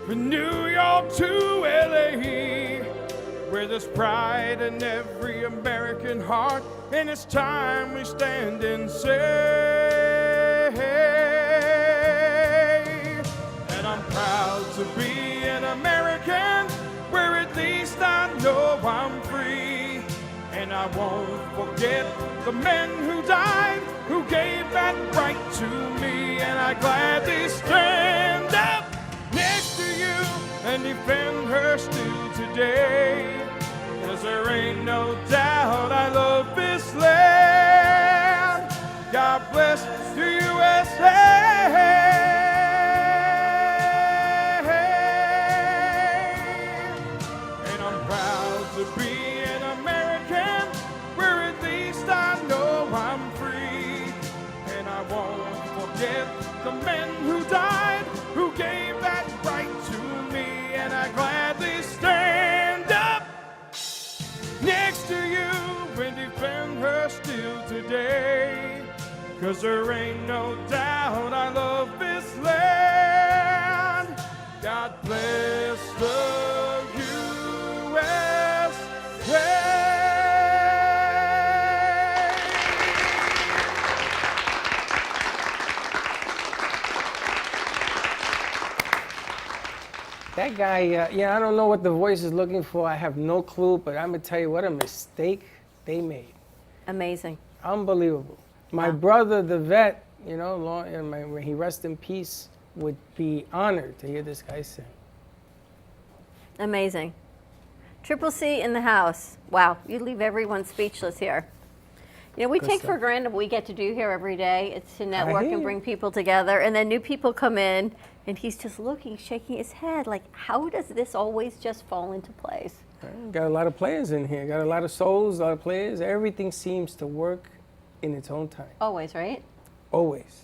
from New York to LA, where there's pride in every American heart, and it's time we stand and say, I'm proud to be an American, where at least I know I'm free. And I won't forget the men who died, who gave that right to me. And I gladly stand up next to you and defend her still today. 'Cause there ain't no doubt I love this land. God bless the USA. To be an American, where at least I know I'm free. And I won't forget the men who died, who gave that right to me. And I gladly stand up next to you and defend her still today. 'Cause there ain't no doubt I love this land. God bless the USA. That guy, yeah, I don't know what the voice is looking for. I have no clue, but I'm going to tell you what a mistake they made. Amazing. Unbelievable. My brother, the vet, you know, when he rests in peace, would be honored to hear this guy sing. Amazing. Triple C in the house. Wow, you leave everyone speechless here. You know, we Good take stuff. for granted what we get to do here every day. It's to network hear and you. bring people together, and then new people come in, and he's just looking, shaking his head, like, how does this always just fall into place? Got a lot of players in here. Got a lot of souls, a lot of players. Everything seems to work in its own time. Always, right? Always.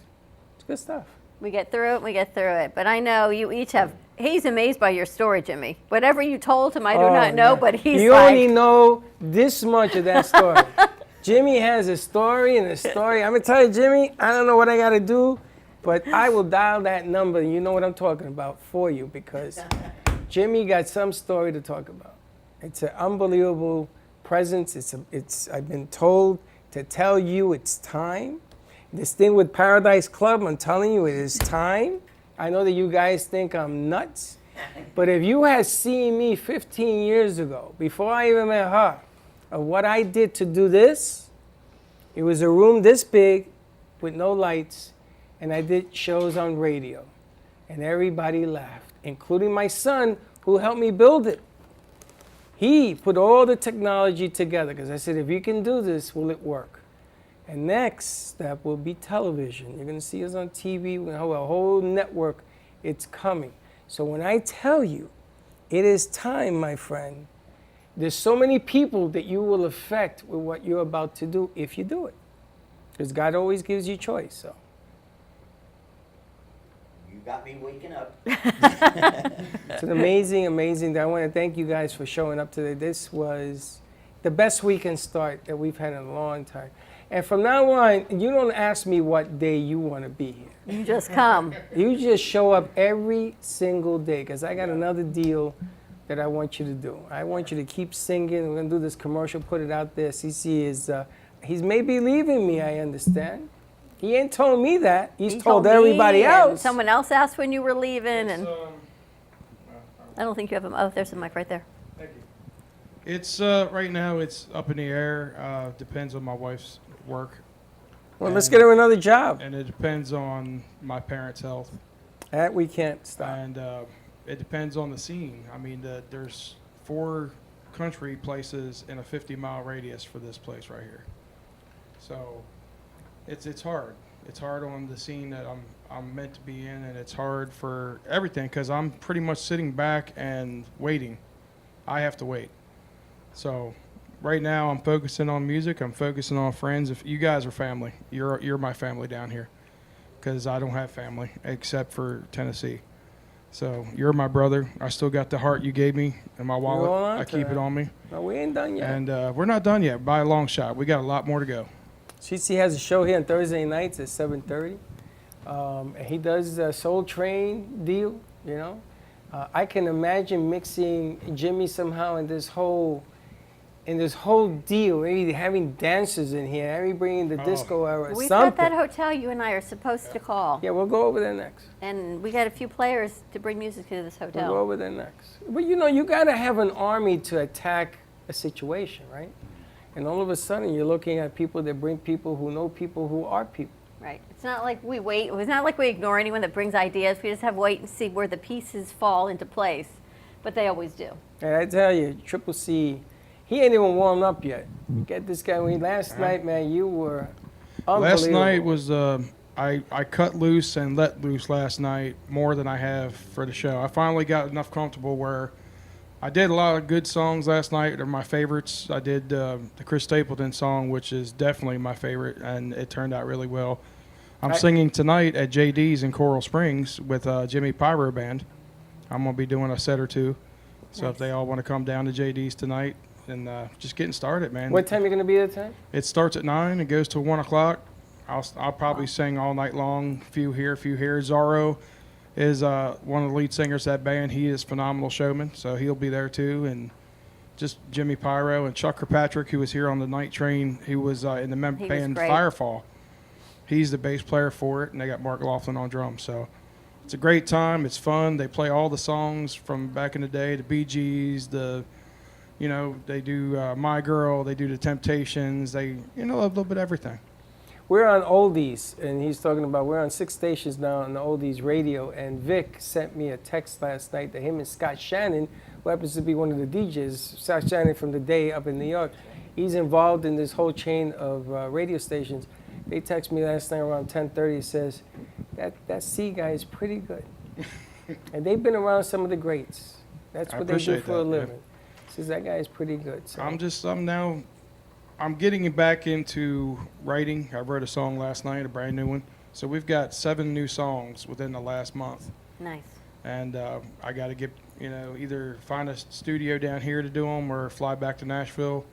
It's good stuff. We get through it, we get through it. But I know you each have, he's amazed by your story, Jimmy. Whatever you told him, I do not know, yeah. but he's You like. only know this much of that story. Jimmy has a story and a story. I'm going to tell you, Jimmy, I don't know what I got to do, but I will dial that number, and you know what I'm talking about, for you, because Jimmy got some story to talk about. It's an unbelievable presence. I've been told to tell you it's time. This thing with Paradise Club, I'm telling you, it is time. I know that you guys think I'm nuts, but if you had seen me 15 years ago, before I even met her, of what I did to do this, it was a room this big with no lights, and I did shows on radio, and everybody laughed, including my son, who helped me build it. He put all the technology together, because I said, if you can do this, will it work? And next step will be television. You're going to see us on TV. We're going to have a whole network. It's coming. So when I tell you, it is time, my friend, there's so many people that you will affect with what you're about to do if you do it. Because God always gives you choice. So. You got me waking up. It's an amazing, amazing day. I want to thank you guys for showing up today. This was the best weekend start that we've had in a long time. And from now on, you don't ask me what day you want to be here. You just come. You just show up every single day, because I got another deal that I want you to do. I want you to keep singing. We're going to do this commercial, put it out there. CC is, he's maybe leaving me, I understand. He ain't told me that. He's told me, everybody and else. Someone else asked when you were leaving, and I don't think you have a, oh, there's a mic right there. It's right now it's up in the air. Depends on my wife's work. Well, let's get her another job. And it depends on my parents' health. That we can't stop. And it depends on the scene. I mean, there's 4 country places in a 50-mile radius for this place right here. So it's hard. It's hard on the scene that I'm meant to be in, and it's hard for everything because I'm pretty much sitting back and waiting. I have to wait. So right now I'm focusing on music. I'm focusing on friends. If you guys are family, you're my family down here, because I don't have family except for Tennessee. So you're my brother. I still got the heart you gave me in my wallet. I keep it on me. No, we ain't done yet. And we're not done yet by a long shot. We got a lot more to go. CC has a show here on Thursday nights at 7:30. And he does a Soul Train deal, you know. I can imagine mixing Jimmy somehow in this whole deal, maybe having dancers in here, maybe bringing the disco era or We've something. got that hotel you and I are supposed to call. Yeah, we'll go over there next. And we got a few players to bring music to this hotel. We'll go over there next. But you know, you got to have an army to attack a situation, right? And all of a sudden, you're looking at people that bring people who know people who are people. Right. It's not like we wait. It's not like we ignore anyone that brings ideas. We just have to wait and see where the pieces fall into place. But they always do. And I tell you, Triple C, he ain't even warmed up yet. You get this guy. Last night, man, you were unbelievable. Last night was I cut loose and let loose last night more than I have for the show. I finally got enough comfortable where I did a lot of good songs last night. They're my favorites. I did the Chris Stapleton song, which is definitely my favorite, and it turned out really well. I'm singing tonight at JD's in Coral Springs with Jimmy Pyro Band. I'm going to be doing a set or two. So if they all want to come down to JD's tonight, and just getting started, man. What time are you going to be there tonight? It starts at 9. It goes to 1 o'clock. I'll probably sing all night long. Few here, few here. Zorro is one of the lead singers of that band. He is a phenomenal showman, so he'll be there too. And just Jimmy Pyro and Chuck Kirkpatrick, who was here on the night train. He was in the band Firefall. He's the bass player for it, and they got Mark Laughlin on drums. So it's a great time. It's fun. They play all the songs from back in the day, the Bee Gees, they do My Girl, they do the Temptations, they, a little bit of everything. We're on Oldies, and he's talking about we're on 6 stations now on the Oldies radio, and Vic sent me a text last night that him and Scott Shannon who happens to be one of the DJs, South Shannon from the Day up in New York. He's involved in this whole chain of radio stations. They text me last night around 10:30. He says, that C guy is pretty good. And they've been around some of the greats. That's I what they do appreciate for a that, yeah. living. Says that guy is pretty good. So. I'm getting back into writing. I wrote a song last night, a brand new one. So we've got 7 new songs within the last month. Nice. And I got to get, either find a studio down here to do them or fly back to Nashville.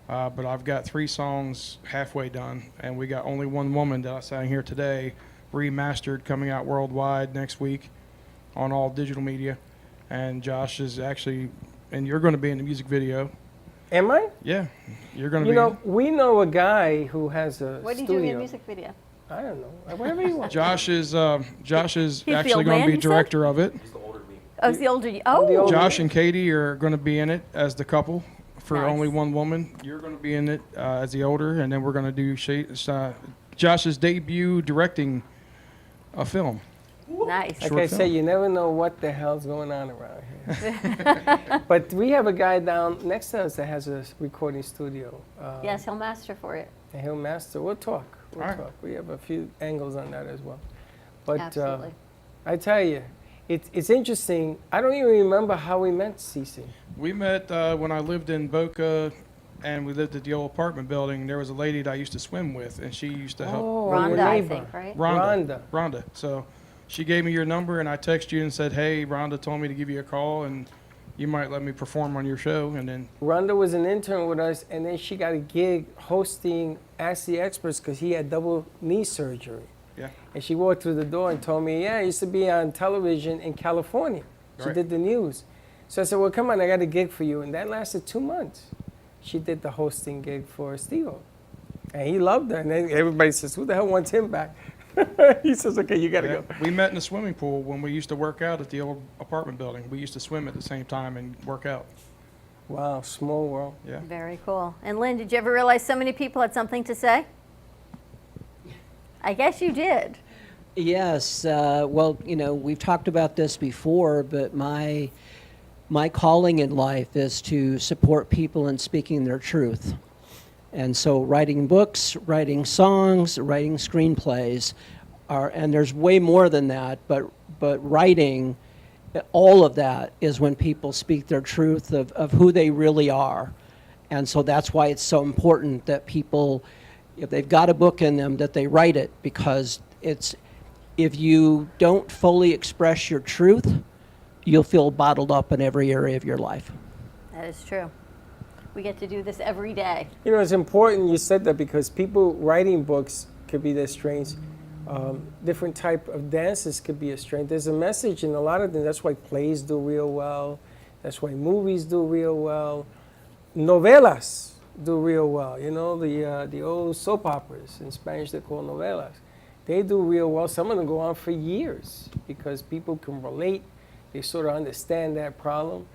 But I've got 3 songs halfway done, and we got Only One Woman that I sang here today, remastered, coming out worldwide next week on all digital media. And Josh is actually, and you're going to be in the music video. Am I? Yeah, you're going to be. We know a guy who has a What do you studio. do in your music video? I don't know. Whatever you want. Josh is He's the actually old going man, to be you said? director of it. Oh, it's the older you. Oh. Josh and Katie are going to be in it as the couple for Nice. Only One Woman. You're going to be in it as the older, and then we're going to do Josh's debut directing a film. Nice. Like I say, you never know what the hell's going on around here. But we have a guy down next to us that has a recording studio. Yes, he'll master for it. And he'll master. We'll talk. We'll All right. talk. We have a few angles on that as well. But Absolutely. I tell you, it's interesting. I don't even remember how we met, Cece. We met when I lived in Boca, and we lived at the old apartment building. There was a lady that I used to swim with, and she used to help. Oh, Rhonda, your I neighbor. think, right? Rhonda. So she gave me your number, and I texted you and said, hey, Rhonda told me to give you a call, and you might let me perform on your show. And then Rhonda was an intern with us, and then she got a gig hosting Ask the Experts because he had double knee surgery. Yeah. And she walked through the door and told me, yeah, I used to be on television in California. She Right. did the news. So I said, well, come on, I got a gig for you. And that lasted 2 months. She did the hosting gig for Steve-O. And he loved her. And then everybody says, who the hell wants him back? He says, okay, you got to go. We met in the swimming pool when we used to work out at the old apartment building. We used to swim at the same time and work out. Wow, small world. Yeah. Very cool. And Lynn, did you ever realize so many people had something to say? I guess you did. Yes, well, we've talked about this before, but my calling in life is to support people in speaking their truth. And so writing books, writing songs, writing screenplays and there's way more than that, but writing, all of that is when people speak their truth of who they really are. And so that's why it's so important that people, if they've got a book in them, that they write it, because if you don't fully express your truth, you'll feel bottled up in every area of your life. That is true. We get to do this every day. It's important you said that because people writing books could be their strengths. Different type of dances could be a strength. There's a message in a lot of them. That's why plays do real well. That's why movies do real well. Novelas do real well. The old soap operas, in Spanish they're called novelas. They do real well. Some of them go on for years because people can relate. They sort of understand that problem.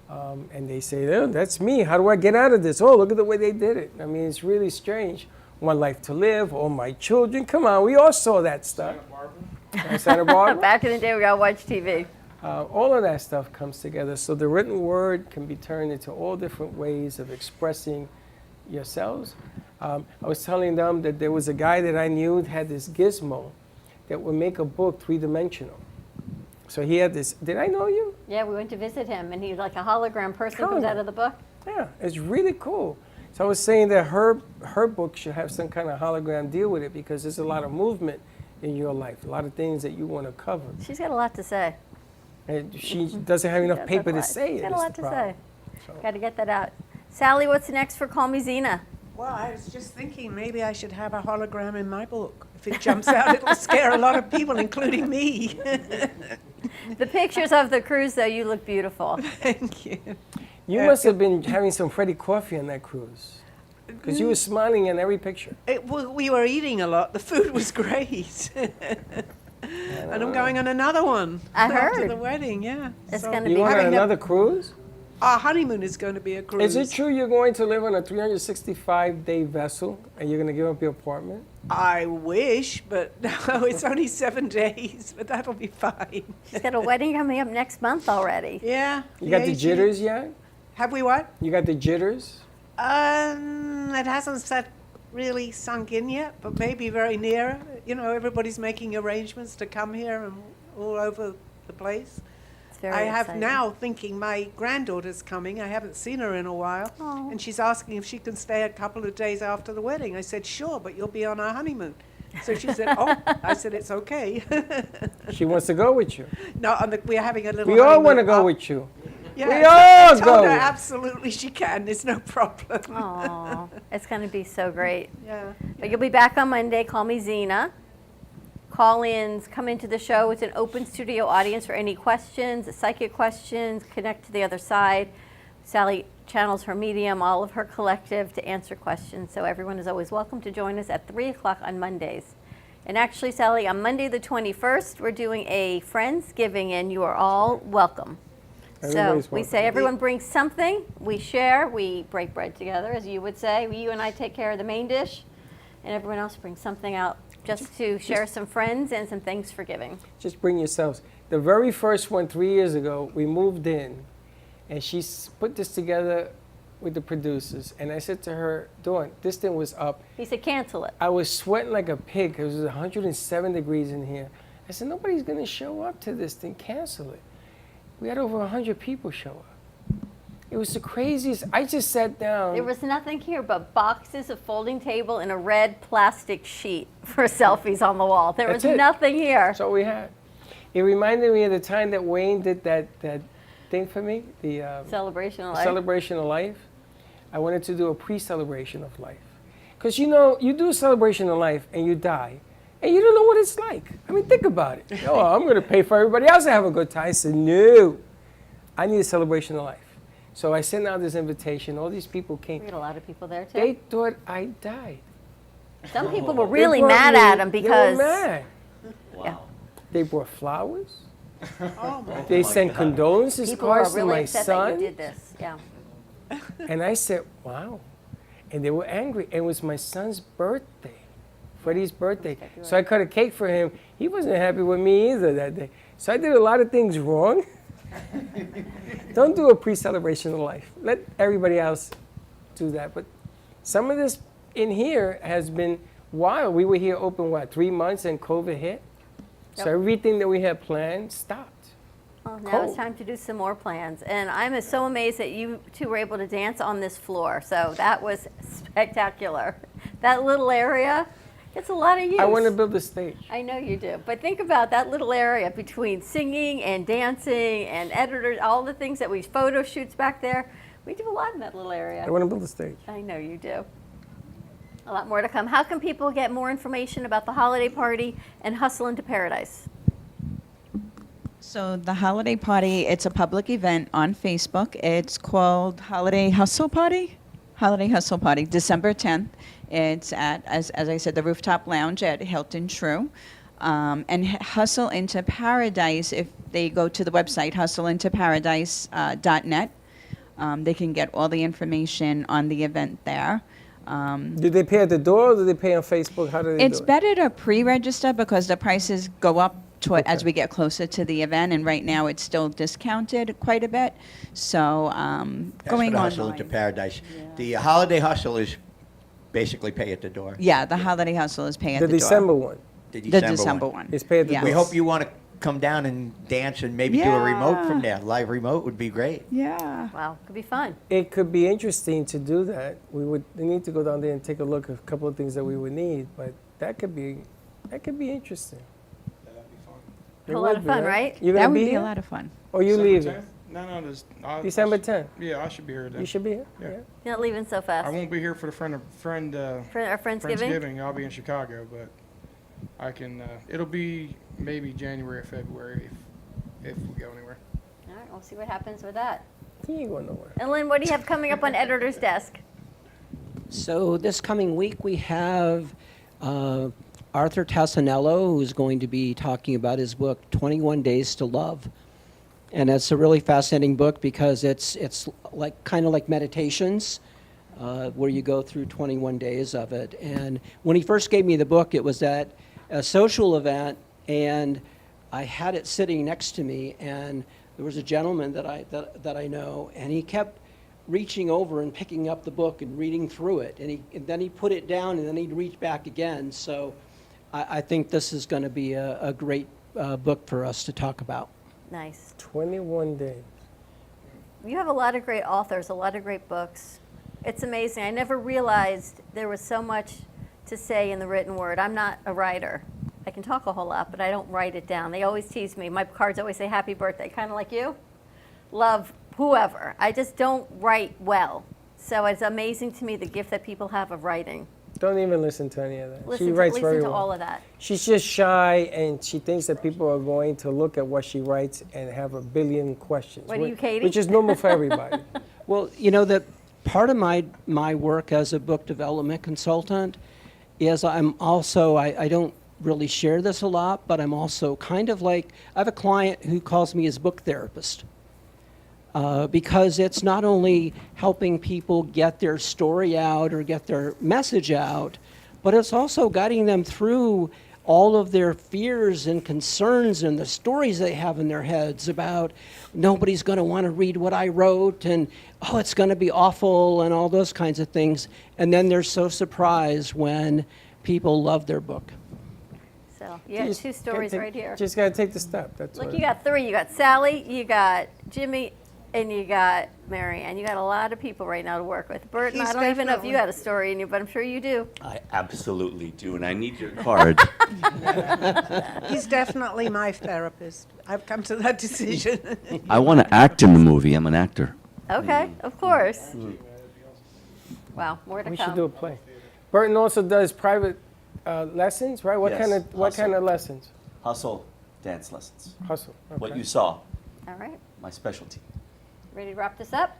And they say, oh, that's me. How do I get out of this? Oh, look at the way they did it. I mean, it's really strange. One Life to Live, All My Children. Come on, we all saw that stuff. Santa Barbara. Back in the day, we got to watch TV. All of that stuff comes together. So the written word can be turned into all different ways of expressing yourselves. I was telling them that there was a guy that I knew that had this gizmo that would make a book three-dimensional. So he had this, did I know you? Yeah, we went to visit him, and he's like a hologram person comes out of the book. Yeah, it's really cool. So I was saying that her book should have some kind of hologram deal with it because there's a lot of movement in your life, a lot of things that you want to cover. She's got a lot to say. And she doesn't have enough paper to say it. She's got a lot to say. Got to get that out. Sally, what's next for Call Me Zena? Well, I was just thinking maybe I should have a hologram in my book. If it jumps out, it'll scare a lot of people, including me. The pictures of the cruise, though, you look beautiful. Thank you. You must have been having some Freddie coffee on that cruise because you were smiling in every picture. We were eating a lot. The food was great. And I'm going on another one. I after heard. the wedding, yeah. It's So going to You be going on great. another cruise? Our honeymoon is going to be a cruise. Is it true you're going to live on a 365-day vessel and you're going to give up your apartment? I wish, but no, it's only 7 days, but that'll be fine. She's got a wedding coming up next month already. Yeah. You got the 18th. jitters yet? Have we what? You got the jitters? It hasn't really sunk in yet, but maybe very near. You know, everybody's making arrangements to come here and all over the place. It's very I have exciting. now thinking my granddaughter's coming. I haven't seen her in a while. Oh. And she's asking if she can stay a couple of days after the wedding. I said, sure, but you'll be on our honeymoon. So she said, oh. I said, it's okay. She wants to go with you. No, we're having a little We all honeymoon want to go up. with you. Yeah, we I all told go. her absolutely she can. There's no problem. Oh, it's going to be so great. Yeah. But you'll be back on Monday. Call me Zena. Call-ins come into the show. It's an open studio audience for any questions, psychic questions, connect to the other side. Sally channels her medium, all of her collective to answer questions. So everyone is always welcome to join us at 3 o'clock on Mondays. And actually, Sally, on Monday the 21st, we're doing a Friendsgiving, and you are all welcome. Everybody's So we welcome. say everyone brings something, we share, we break bread together, as you would say. You and I take care of the main dish, and everyone else brings something out just to share some friends and some thanks for giving. Just bring yourselves. The very first one 3 years ago, we moved in, and she put this together with the producers. And I said to her, Dawn, this thing was up. He said, cancel it. I was sweating like a pig. It was 107 degrees in here. I said, nobody's going to show up to this thing. Cancel it. We had over 100 people show up. It was the craziest. I just sat down. There was nothing here but boxes, a folding table, and a red plastic sheet for selfies on the wall. There was That's it. nothing here. That's all we had. It reminded me of the time that Wayne did that thing for me, the Celebration of life. Celebration of life. I wanted to do a pre-celebration of life. Because you know, you do a celebration of life and you die, and you don't know what it's like. I mean, think about it. Oh, I'm going to pay for everybody else to have a good time. I said, no, I need a celebration of life. So I sent out this invitation. All these people came. We had a lot of people there, too. They thought I died. Some people were They really brought mad me- at him because... They were mad. Yeah. They brought flowers. Oh, my They God. sent condolences People were cards to really my upset son. that you did this. Yeah. And I said, wow. And they were angry. And it was my son's birthday, Freddie's birthday. So I cut a cake for him. He wasn't happy with me either that day. So I did a lot of things wrong. Don't do a pre-celebration of life. Let everybody else do that. But some of this in here has been wild. We were here open, 3 months, and COVID hit. So Yep. everything that we had planned stopped. Well, now Cold. it's time to do some more plans. And I'm so amazed that you two were able to dance on this floor. So that was spectacular. That little area, it's a lot of use. I want to build a stage. I know you do. But think about that little area between singing and dancing and editors, all the things that we photo shoots back there. We do a lot in that little area. I want to build a stage. I know you do. A lot more to come. How can people get more information about the holiday party and Hustle into Paradise? So the holiday party, it's a public event on Facebook. It's called Holiday Hustle Party. Holiday Hustle Party, December 10th. It's at, as I said, the Rooftop Lounge at Hilton True. And Hustle into Paradise, if they go to the website, hustleintoparadise.net, they can get all the information on the event there. Do they pay at the door or do they pay on Facebook? How do they It's do it? better to pre-register because the prices go up as we get closer to the event, and right now it's still discounted quite a bit. So That's going for the on. Hustle into Paradise. The holiday hustle is basically pay at the door. Yeah, the holiday hustle is pay at The the door. December one. The The December one. It's pay at the Yeah. door. We hope you want to come down and dance and maybe do a remote from there. Live remote would be great. Yeah. Wow, could be fun. It could be interesting to do that. We need to go down there and take a look at a couple of things that we would need, but that could be interesting. A lot of fun, right? You're gonna That would be be here? a lot of fun. Or you December leaving? 10th? No, December 10th. Yeah, I should be here then. You should be here. Yeah. You're not leaving so fast. I won't be here for the For our Friendsgiving? Friendsgiving. I'll be in Chicago, but I can. It'll be maybe January or February if we go anywhere. All right, we'll see what happens with that. He ain't going nowhere. And Lynn, what do you have coming up on Editor's Desk? So this coming week we have Arthur Tassanello, who's going to be talking about his book, 21 Days to Love. And it's a really fascinating book because it's like kind of like meditations, where you go through 21 days of it. And when he first gave me the book, it was at a social event, and I had it sitting next to me, and there was a gentleman that I know, and he kept reaching over and picking up the book and reading through it, and then he put it down, and then he'd reach back again. So I think this is going to be a great book for us to talk about. Nice. 21 days. You have a lot of great authors, a lot of great books. It's amazing. I never realized there was so much to say in the written word. I'm not a writer. I can talk a whole lot, but I don't write it down. They always tease me. My cards always say happy birthday, kind of like you. Love, whoever. I just don't write well. So it's amazing to me the gift that people have of writing. Don't even listen to any of that. Listen Listen to all of that. She's just shy, and she thinks that people are going to look at what she writes and have a billion questions. What are you, Katie? Which is normal for everybody. Well, you know, that part of my work as a book development consultant is I'm also, I don't really share this a lot, but I'm also kind of like, I have a client who calls me his book therapist. Because it's not only helping people get their story out or get their message out, but it's also guiding them through all of their fears and concerns and the stories they have in their heads about nobody's going to want to read what I wrote, and oh, it's going to be awful, and all those kinds of things. And then they're so surprised when people love their book. So you got two stories right here. Just got to take the step. That's Look, what you got three. You got Sally, you got Jimmy, and you got Mary, and you got a lot of people right now to work with. Burton, He's I don't even know if you definitely- had a story in you, but I'm sure you do. I absolutely do, and I need your card. He's definitely my therapist. I've come to that decision. I want to act in the movie. I'm an actor. Okay, of course. Wow, more to we come. should do a play. Burton also does private lessons, right? What Yes, kind of hustle. lessons? Hustle, dance lessons. Hustle. What okay. you saw, All right, my specialty. ready to wrap this up?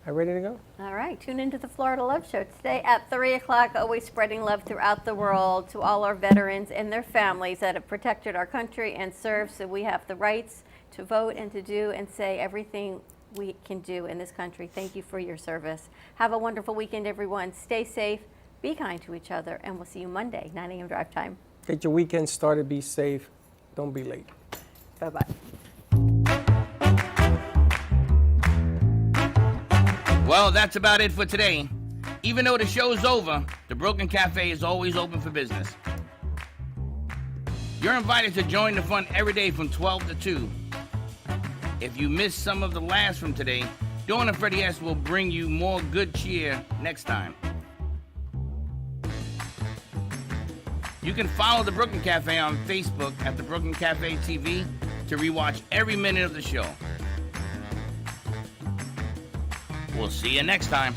Are ready to go? All right, tune into the Florida Love Show today at 3 o'clock, always spreading love throughout the world to all our veterans and their families that have protected our country and served, so we have the rights to vote and to do and say everything we can do in this country. Thank you for your service. Have a wonderful weekend, everyone. Stay safe, be kind to each other, and we'll see you Monday, 9 a.m. drive time. Get your weekend started. Be safe. Don't be late. Bye-bye. Well, that's about it for today. Even though the show's over, the Broken Cafe is always open for business. You're invited to join the fun every day from 12 to 2. If you missed some of the laughs from today, Dawn and Freddie S. will bring you more good cheer next time. You can follow the Brooklyn Cafe on Facebook at the Brooklyn Cafe TV to rewatch every minute of the show. We'll see you next time.